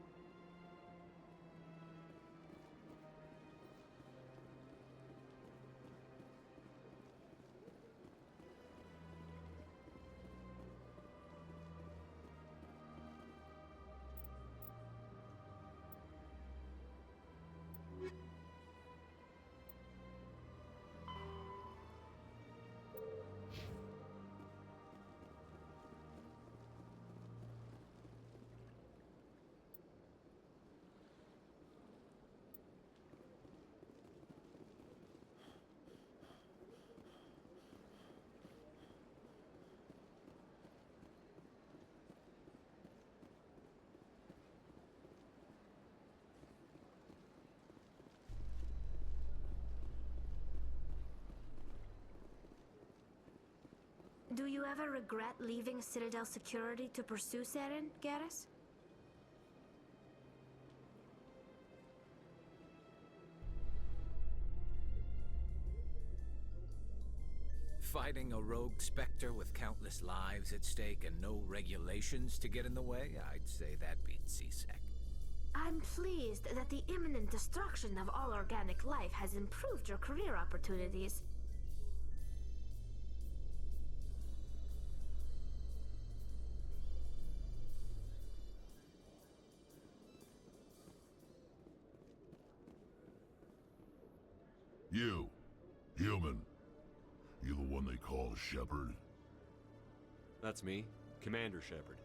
Do you ever regret leaving Citadel Security to pursue Saren, Garrus? Fighting a rogue Spectre with countless lives at stake and no regulations to get in the way? I'd say that beats CSEC. I'm pleased that the imminent destruction of all organic life has improved your career opportunities. You, human. You the one they call Shepard? That's me, Commander Shepard.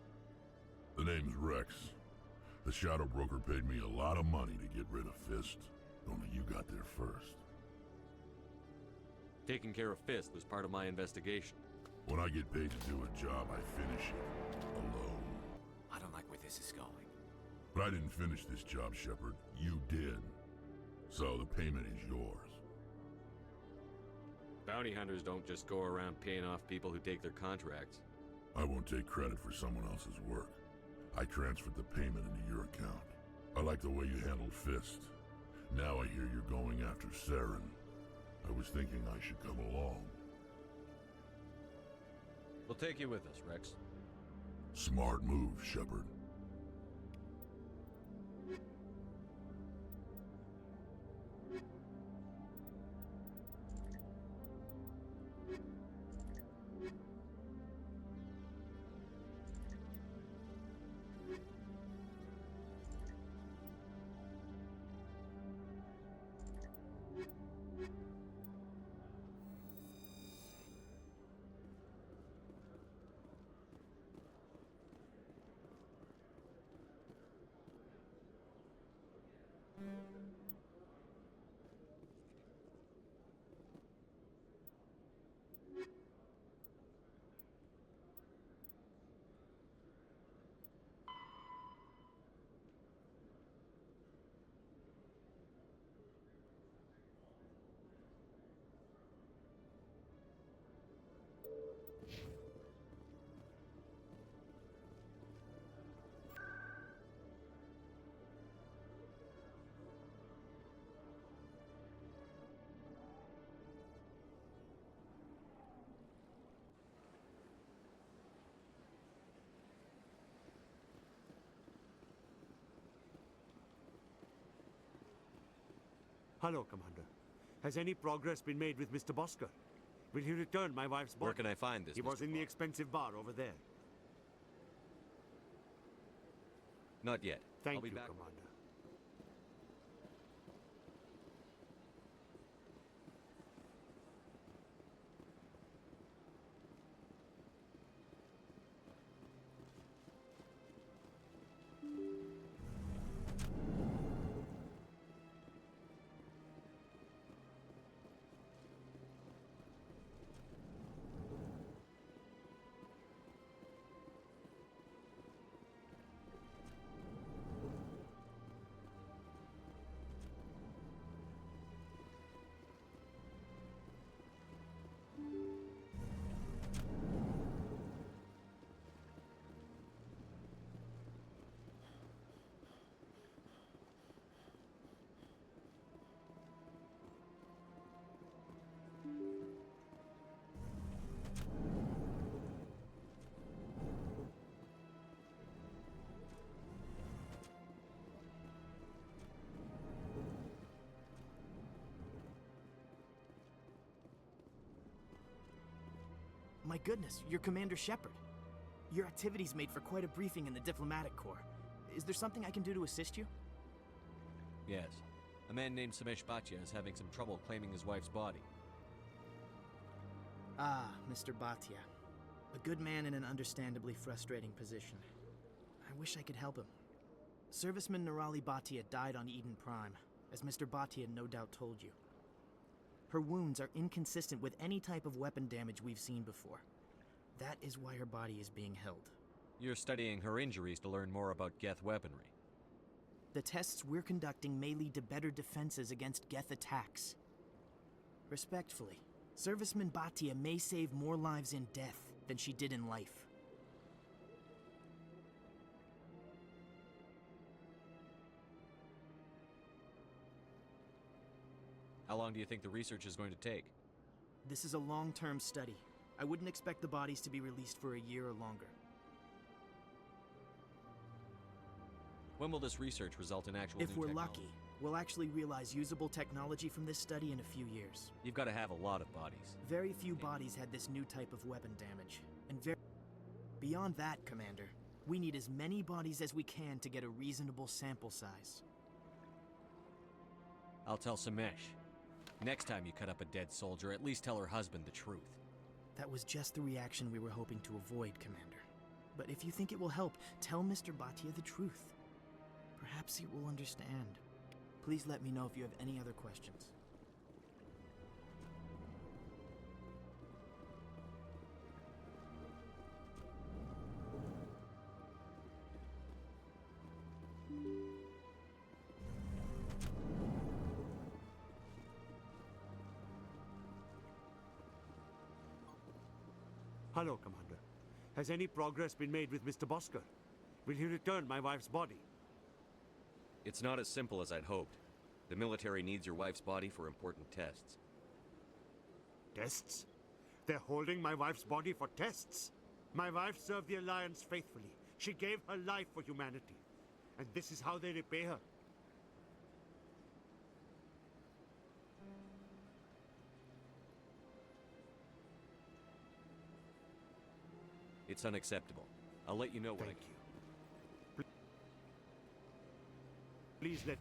The name's Rex. The Shadow Broker paid me a lot of money to get rid of Fist. Only you got there first. Taking care of Fist was part of my investigation. When I get paid to do a job, I finish it. Alone. I don't like where this is going. But I didn't finish this job, Shepard. You did. So the payment is yours. Bounty hunters don't just go around paying off people who take their contracts. I won't take credit for someone else's work. I transferred the payment into your account. I like the way you handled Fist. Now I hear you're going after Saren. I was thinking I should come along. We'll take you with us, Rex. Smart move, Shepard. Hello, Commander. Has any progress been made with Mr. Bosker? Will he return my wife's body? Where can I find this, He was Mr. in the expensive bar over there. Not yet. Thank I'll be you, back. Commander. my goodness, you're Commander Shepard. Your activities made for quite a briefing in the Diplomatic Corps. Is there something I can do to assist you? Yes. A man named Samesh Bhatia is having some trouble claiming his wife's body. Ah, Mr. Bhatia. A good man in an understandably frustrating position. I wish I could help him. Serviceman Nirali Bhatia died on Eden Prime, as Mr. Bhatia no doubt told you. Her wounds are inconsistent with any type of weapon damage we've seen before. That is why her body is being held. You're studying her injuries to learn more about Geth weaponry. The tests we're conducting may lead to better defenses against Geth attacks. Respectfully, Serviceman Bhatia may save more lives in death than she did in life. How long do you think the research is going to take? This is a long-term study. I wouldn't expect the bodies to be released for a year or longer. When will this research result in actual If new we're technology? lucky, we'll actually realize usable technology from this study in a few years. You've got to have a lot of bodies. Very few bodies had this new type of weapon damage, and beyond that, Commander, we need as many bodies as we can to get a reasonable sample size. I'll tell Samesh. Next time you cut up a dead soldier, at least tell her husband the truth. That was just the reaction we were hoping to avoid, Commander. But if you think it will help, tell Mr. Bhatia the truth. Perhaps he will understand. Please let me know if you have any other questions. Hello, Commander. Has any progress been made with Mr. Bosker? Will he return my wife's body? It's not as simple as I'd hoped. The military needs your wife's body for important tests. Tests? They're holding my wife's body for tests? My wife served the Alliance faithfully. She gave her life for humanity. And this is how they repay her. It's unacceptable. I'll let you know when Thank you. Please let...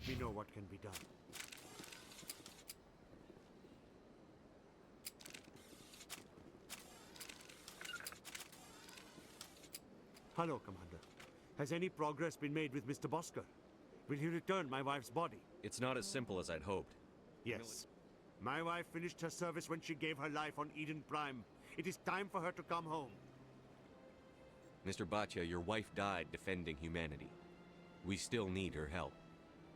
We know what can be done. Hello, Commander. Has any progress been made with Mr. Bosker? Will he return my wife's body? It's not as simple as I'd hoped. Yes. My wife finished her service when she gave her life on Eden Prime. It is time for her to come home. Mr. Bhatia, your wife died defending humanity. We still need her help.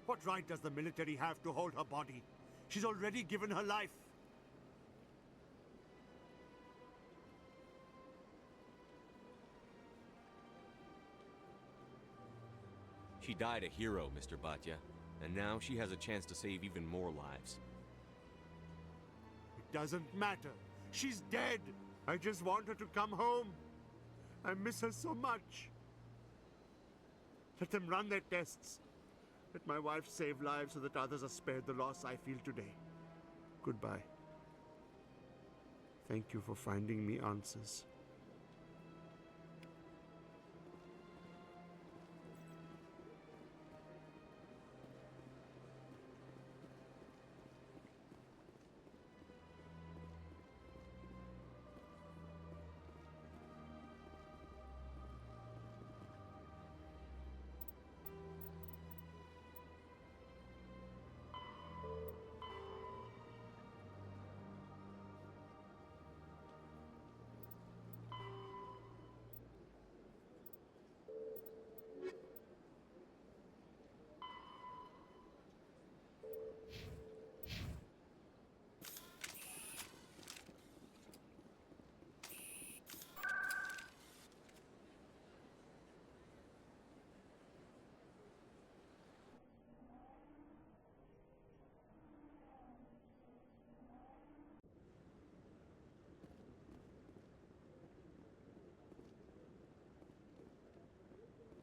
What right does the military have to hold her body? She's already given her life. She died a hero, Mr. Bhatia, and now she has a chance to save even more lives. It doesn't matter. She's dead. I just want her to come home. I miss her so much. Let them run their tests. Let my wife save lives so that others are spared the loss I feel today. Goodbye. Thank you for finding me answers.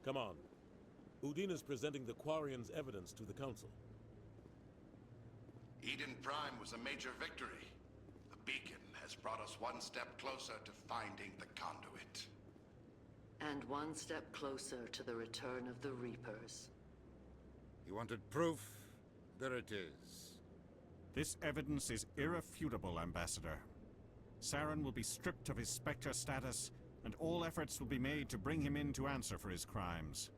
Come on. Udine is presenting the Quarian's evidence to the Council. Eden Prime was a major victory. The beacon has brought us one step closer to finding the conduit. And one step closer to the return of the Reapers. You wanted proof? There it is. This evidence is irrefutable, Ambassador. Saren will be stripped of his Spectre status, and all efforts will be made to bring him in to answer for his crimes.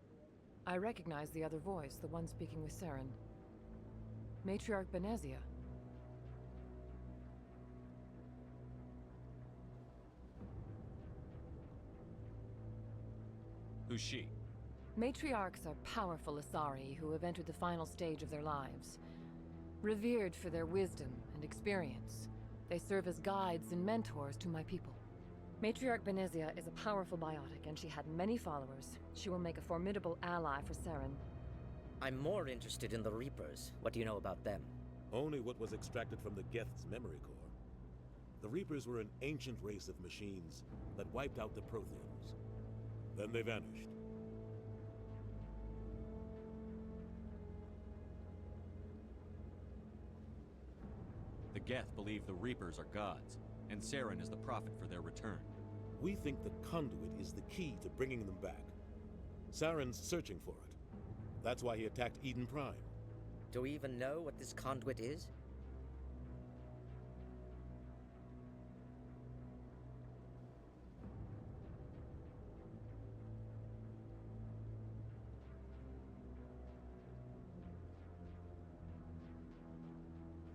I recognize the other voice, the one speaking with Saren. Matriarch Benezia. Who's she? Matriarchs are powerful Asari who have entered the final stage of their lives. Revered for their wisdom and experience, they serve as guides and mentors to my people. Matriarch Benezia is a powerful biotic, and she had many followers. She will make a formidable ally for Saren. I'm more interested in the Reapers. What do you know about them? Only what was extracted from the Geth's memory core. The Reapers were an ancient race of machines that wiped out the Protheans. Then they vanished. The Geth believe the Reapers are gods, and Saren is the prophet for their return. We think the conduit is the key to bringing them back. Saren's searching for it. That's why he attacked Eden Prime. Do we even know what this conduit is?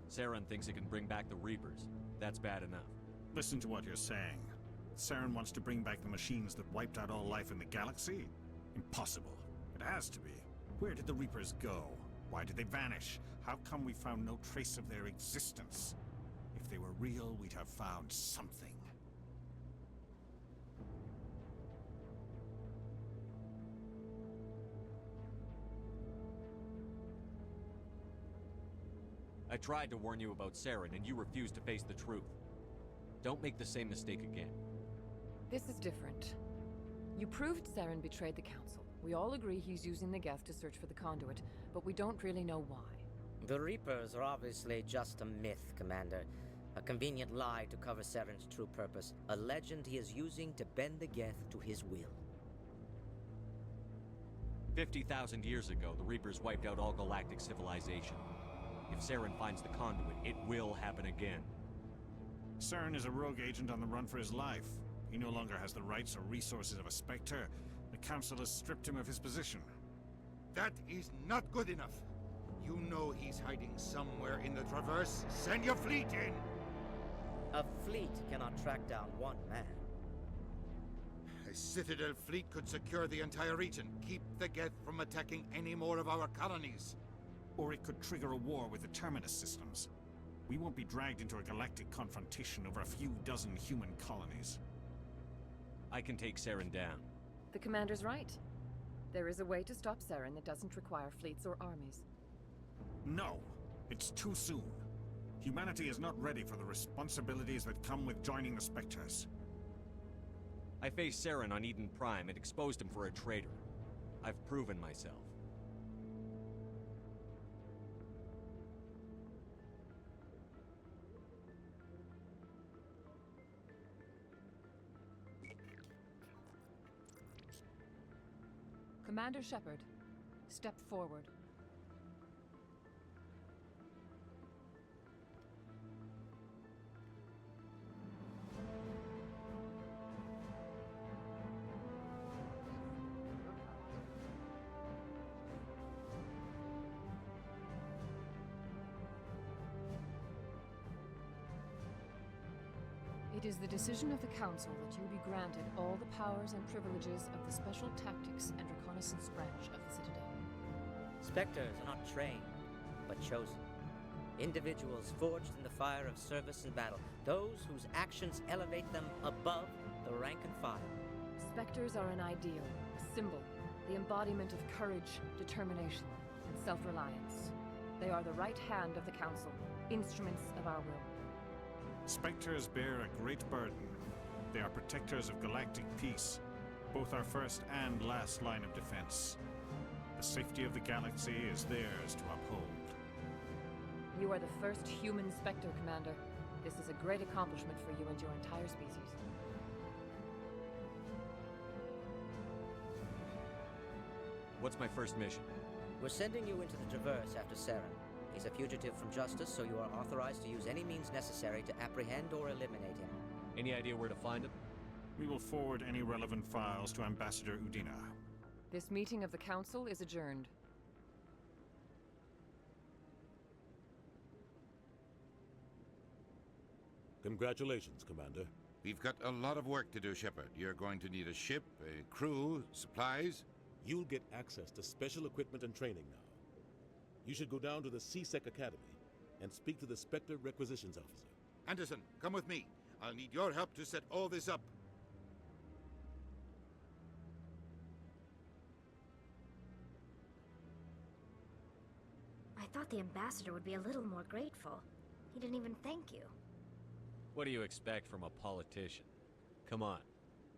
Saren thinks it can bring back the Reapers. That's bad enough. Listen to what you're saying. Saren wants to bring back the machines that wiped out all life in the galaxy? Impossible. It has to be. Where did the Reapers go? Why did they vanish? How come we found no trace of their existence? If they were real, we'd have found something. I tried to warn you about Saren, and you refused to face the truth. Don't make the same mistake again. This is different. You proved Saren betrayed the Council. We all agree he's using the Geth to search for the conduit, but we don't really know why. The Reapers are obviously just a myth, Commander. A convenient lie to cover Saren's true purpose. A legend he is using to bend the Geth to his will. 50,000 years ago, the Reapers wiped out all galactic civilization. If Saren finds the conduit, it will happen again. Saren is a rogue agent on the run for his life. He no longer has the rights or resources of a Spectre. The Council has stripped him of his position. That is not good enough. You know he's hiding somewhere in the Traverse. Send your fleet in! A fleet cannot track down one man. A Citadel fleet could secure the entire region, keep the Geth from attacking any more of our colonies. Or it could trigger a war with the Terminus systems. We won't be dragged into a galactic confrontation over a few dozen human colonies. I can take Saren down. The Commander's right. There is a way to stop Saren that doesn't require fleets or armies. No, it's too soon. Humanity is not ready for the responsibilities that come with joining the Spectres. I faced Saren on Eden Prime and exposed him for a traitor. I've proven myself. Commander Shepard, step forward. It is the decision of the Council that you be granted all the powers and privileges of the Special Tactics and Reconnaissance Branch of the Citadel. Spectres are not trained, but chosen. Individuals forged in the fire of service and battle, those whose actions elevate them above the rank and file. Spectres are an ideal, a symbol, the embodiment of courage, determination, and self-reliance. They are the right hand of the Council, instruments of our will. Spectres bear a great burden. They are protectors of galactic peace, both our first and last line of defense. The safety of the galaxy is theirs to uphold. You are the first human Spectre, Commander. This is a great accomplishment for you and your entire species. What's my first mission? We're sending you into the Traverse after Saren. He's a fugitive from justice, so you are authorized to use any means necessary to apprehend or eliminate him. Any idea where to find him? We will forward any relevant files to Ambassador Udina. This meeting of the Council is adjourned. Congratulations, Commander. We've got a lot of work to do, Shepard. You're going to need a ship, a crew, supplies. You'll get access to special equipment and training now. You should go down to the C-Sec Academy and speak to the Spectre Requisitions Officer. Anderson, come with me. I'll need your help to set all this up. I thought the ambassador would be a little more grateful. He didn't even thank you. What do you expect from a politician? Come on.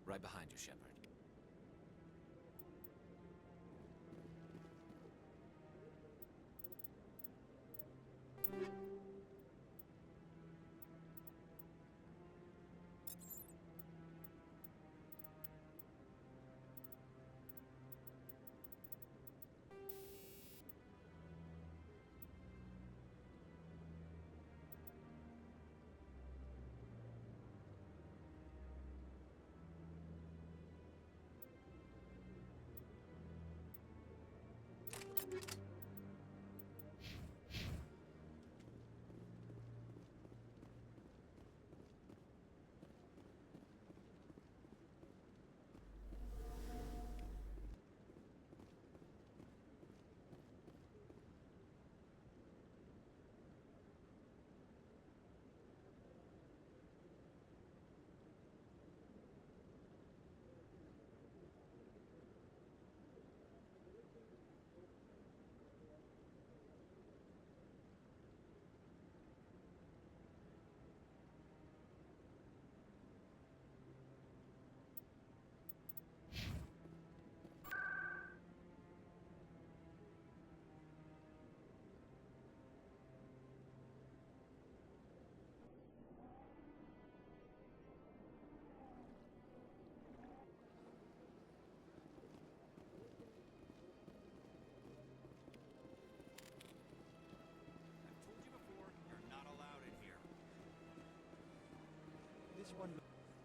Right behind you, Shepard.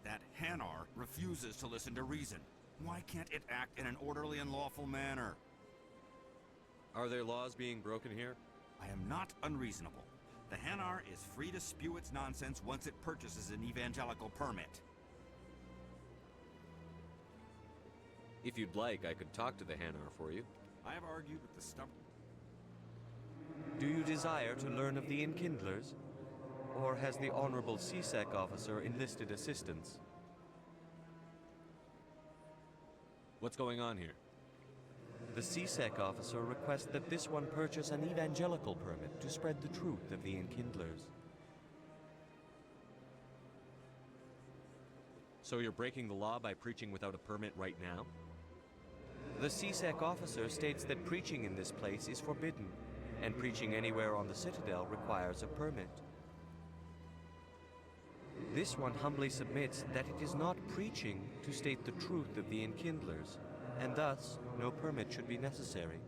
That Hanar refuses to listen to reason. Why can't it act in an orderly and lawful manner? Are there laws being broken here? I am not unreasonable. The Hanar is free to spew its nonsense once it purchases an evangelical permit. If you'd like, I could talk to the Hanar for you. I have argued with the stubborn... Do you desire to learn of the Enkindlers? Or has the Honorable C-Sec officer enlisted assistance? What's going on here? The C-Sec officer requests that this one purchase an evangelical permit to spread the truth of the Enkindlers. So you're breaking the law by preaching without a permit right now? The C-Sec officer states that preaching in this place is forbidden, and preaching anywhere on the Citadel requires a permit. This one humbly submits that it is not preaching to state the truth of the Enkindlers, and thus no permit should be necessary.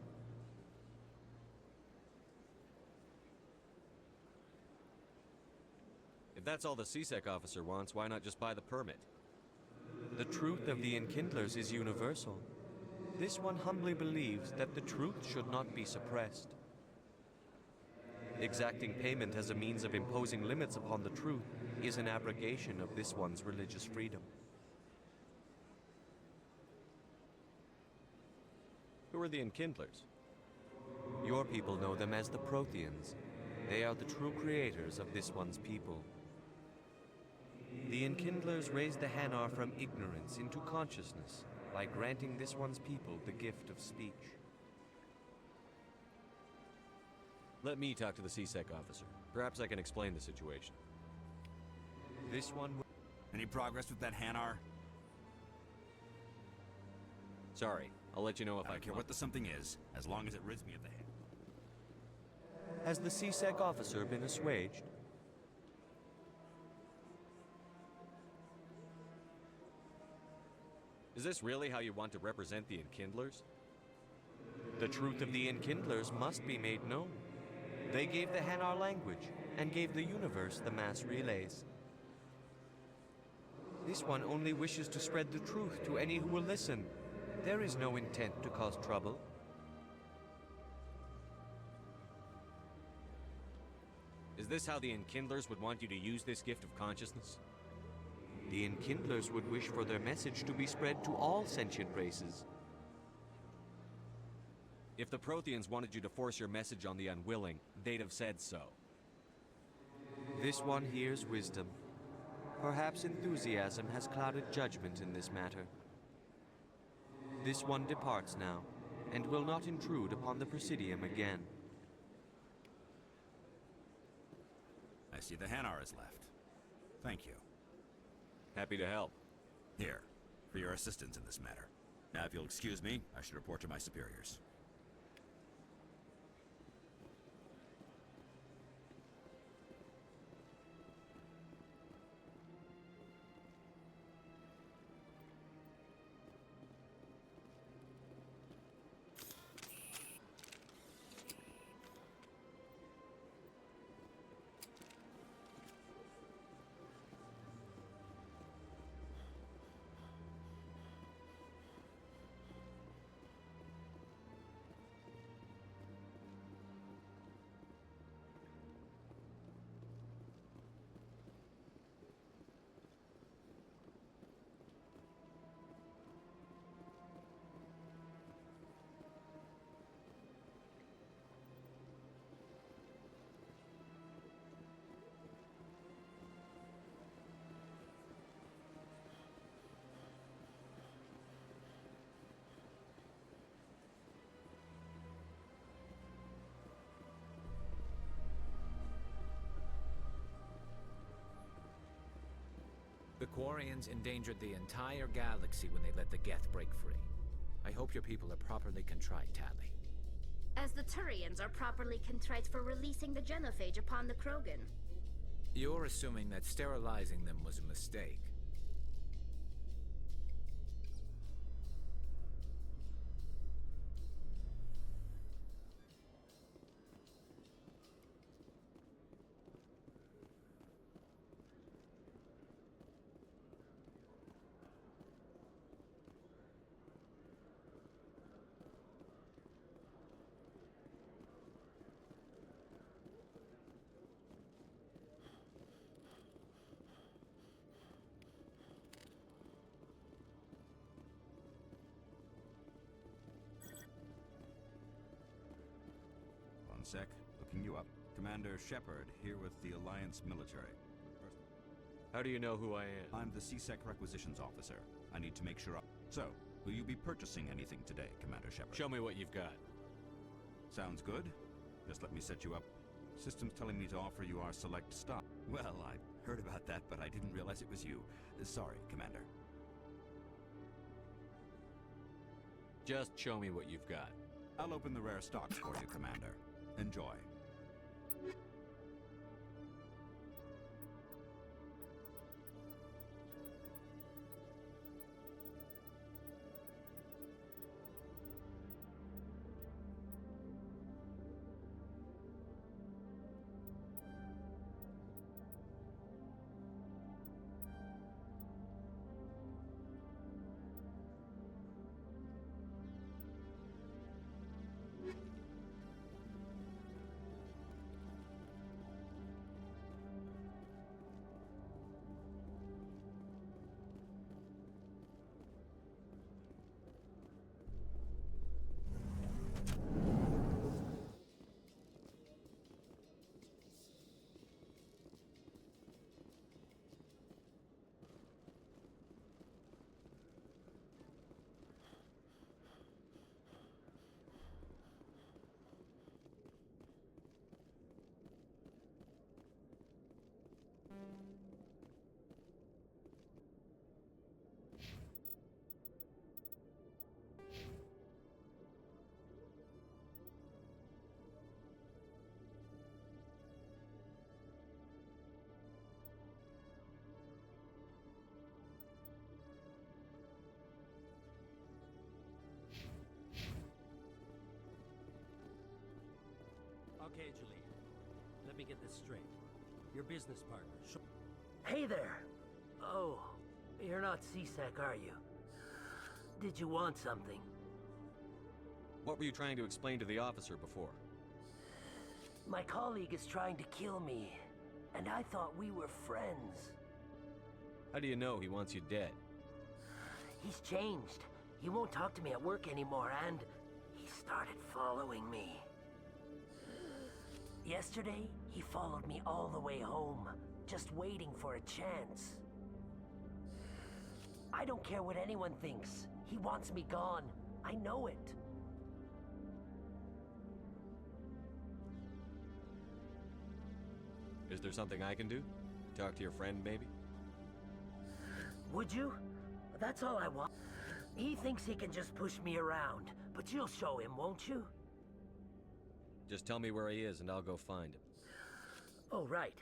If that's all the CSEC officer wants, why not just buy the permit? The truth of the Enkindlers is universal. This one humbly believes that the truth should not be suppressed. Exacting payment as a means of imposing limits upon the truth is an abrogation of this one's religious freedom. Who are the Enkindlers? Your people know them as the Protheans. They are the true creators of this one's people. The Enkindlers raised the Hanar from ignorance into consciousness by granting this one's people the gift of speech. Let me talk to the CSEC officer. Perhaps I can explain the situation. This one... Any progress with that Hanar? Sorry, I'll let you know if I don't care what the something is, as long as it rids me of the head. Has the CSEC officer been assuaged? Is this really how you want to represent the Enkindlers? The truth of the Enkindlers must be made known. They gave the Hanar language, and gave the universe the mass relays. This one only wishes to spread the truth to any who will listen. There is no intent to cause trouble. Is this how the Enkindlers would want you to use this gift of consciousness? The Enkindlers would wish for their message to be spread to all sentient races. If the Protheans wanted you to force your message on the unwilling, they'd have said so. This one hears wisdom. Perhaps enthusiasm has clouded judgment in this matter. This one departs now, and will not intrude upon the Presidium again. I see the Hanar is left. Thank you. Happy to help. Here, for your assistance in this matter. Now, if you'll excuse me, I should report to my superiors. The Quarians endangered the entire galaxy when they let the Geth break free. I hope your people are properly contrite, Tali. As the Turians are properly contrite for releasing the genophage upon the Krogan. You're assuming that sterilizing them was a mistake. One sec, looking you up. Commander Shepard, here with the Alliance military. How do you know who I am? I'm the CSEC requisitions officer. I need to make sure So, will you be purchasing anything today, Commander Shepard? Show me what you've got. Sounds good. Just let me set you up. System's telling me to offer you our select stock. Well, I heard about that, but I didn't realize it was you. Sorry, Commander. Just show me what you've got. I'll open the rare stocks for you, Commander. Enjoy. Okay, Julie. Let me get this straight. Your business partner, Hey there! Oh, you're not CSEC, are you? Did you want something? What were you trying to explain to the officer before? My colleague is trying to kill me, and I thought we were friends. How do you know he wants you dead? He's changed. He won't talk to me at work anymore, and he started following me. Yesterday, he followed me all the way home, just waiting for a chance. I don't care what anyone thinks. He wants me gone. I know it. Is there something I can do? Talk to your friend, maybe? Would you? That's all I want. He thinks he can just push me around, but you'll show him, won't you? Just tell me where he is and I'll go find him. Oh, right.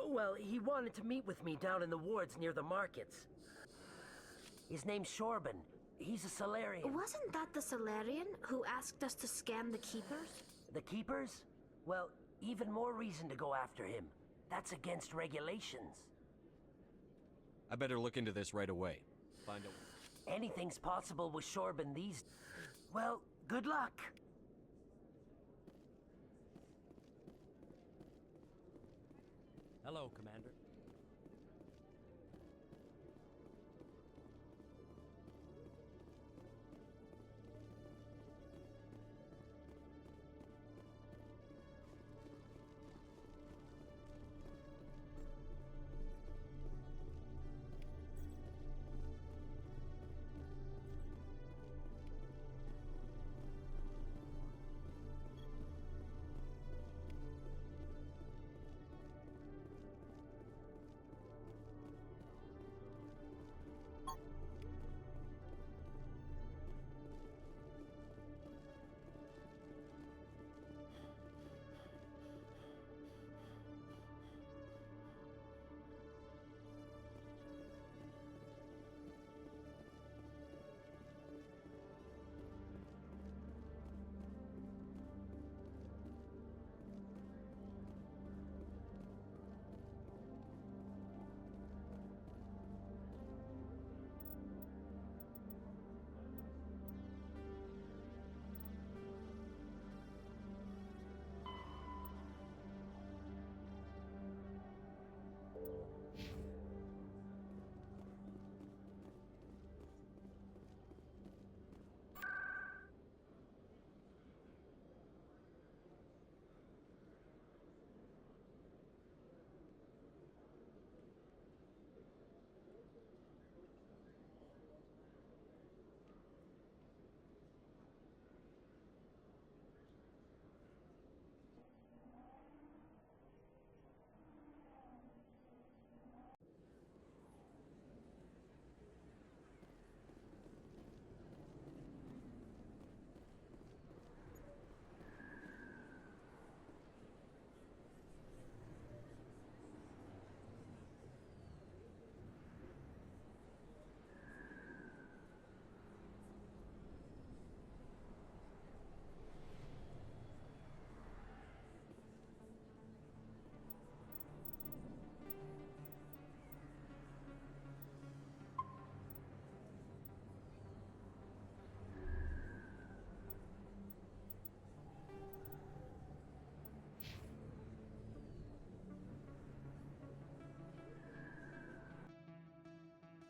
Well, he wanted to meet with me down in the wards near the markets. His name's Shorban. He's a Solarian. Wasn't that the Solarian who asked us to scan the Keepers? The Keepers? Well, even more reason to go after him. That's against regulations. I better look into this right away. Find out. Anything's possible with Shorban these... Well, good luck. Hello, Commander.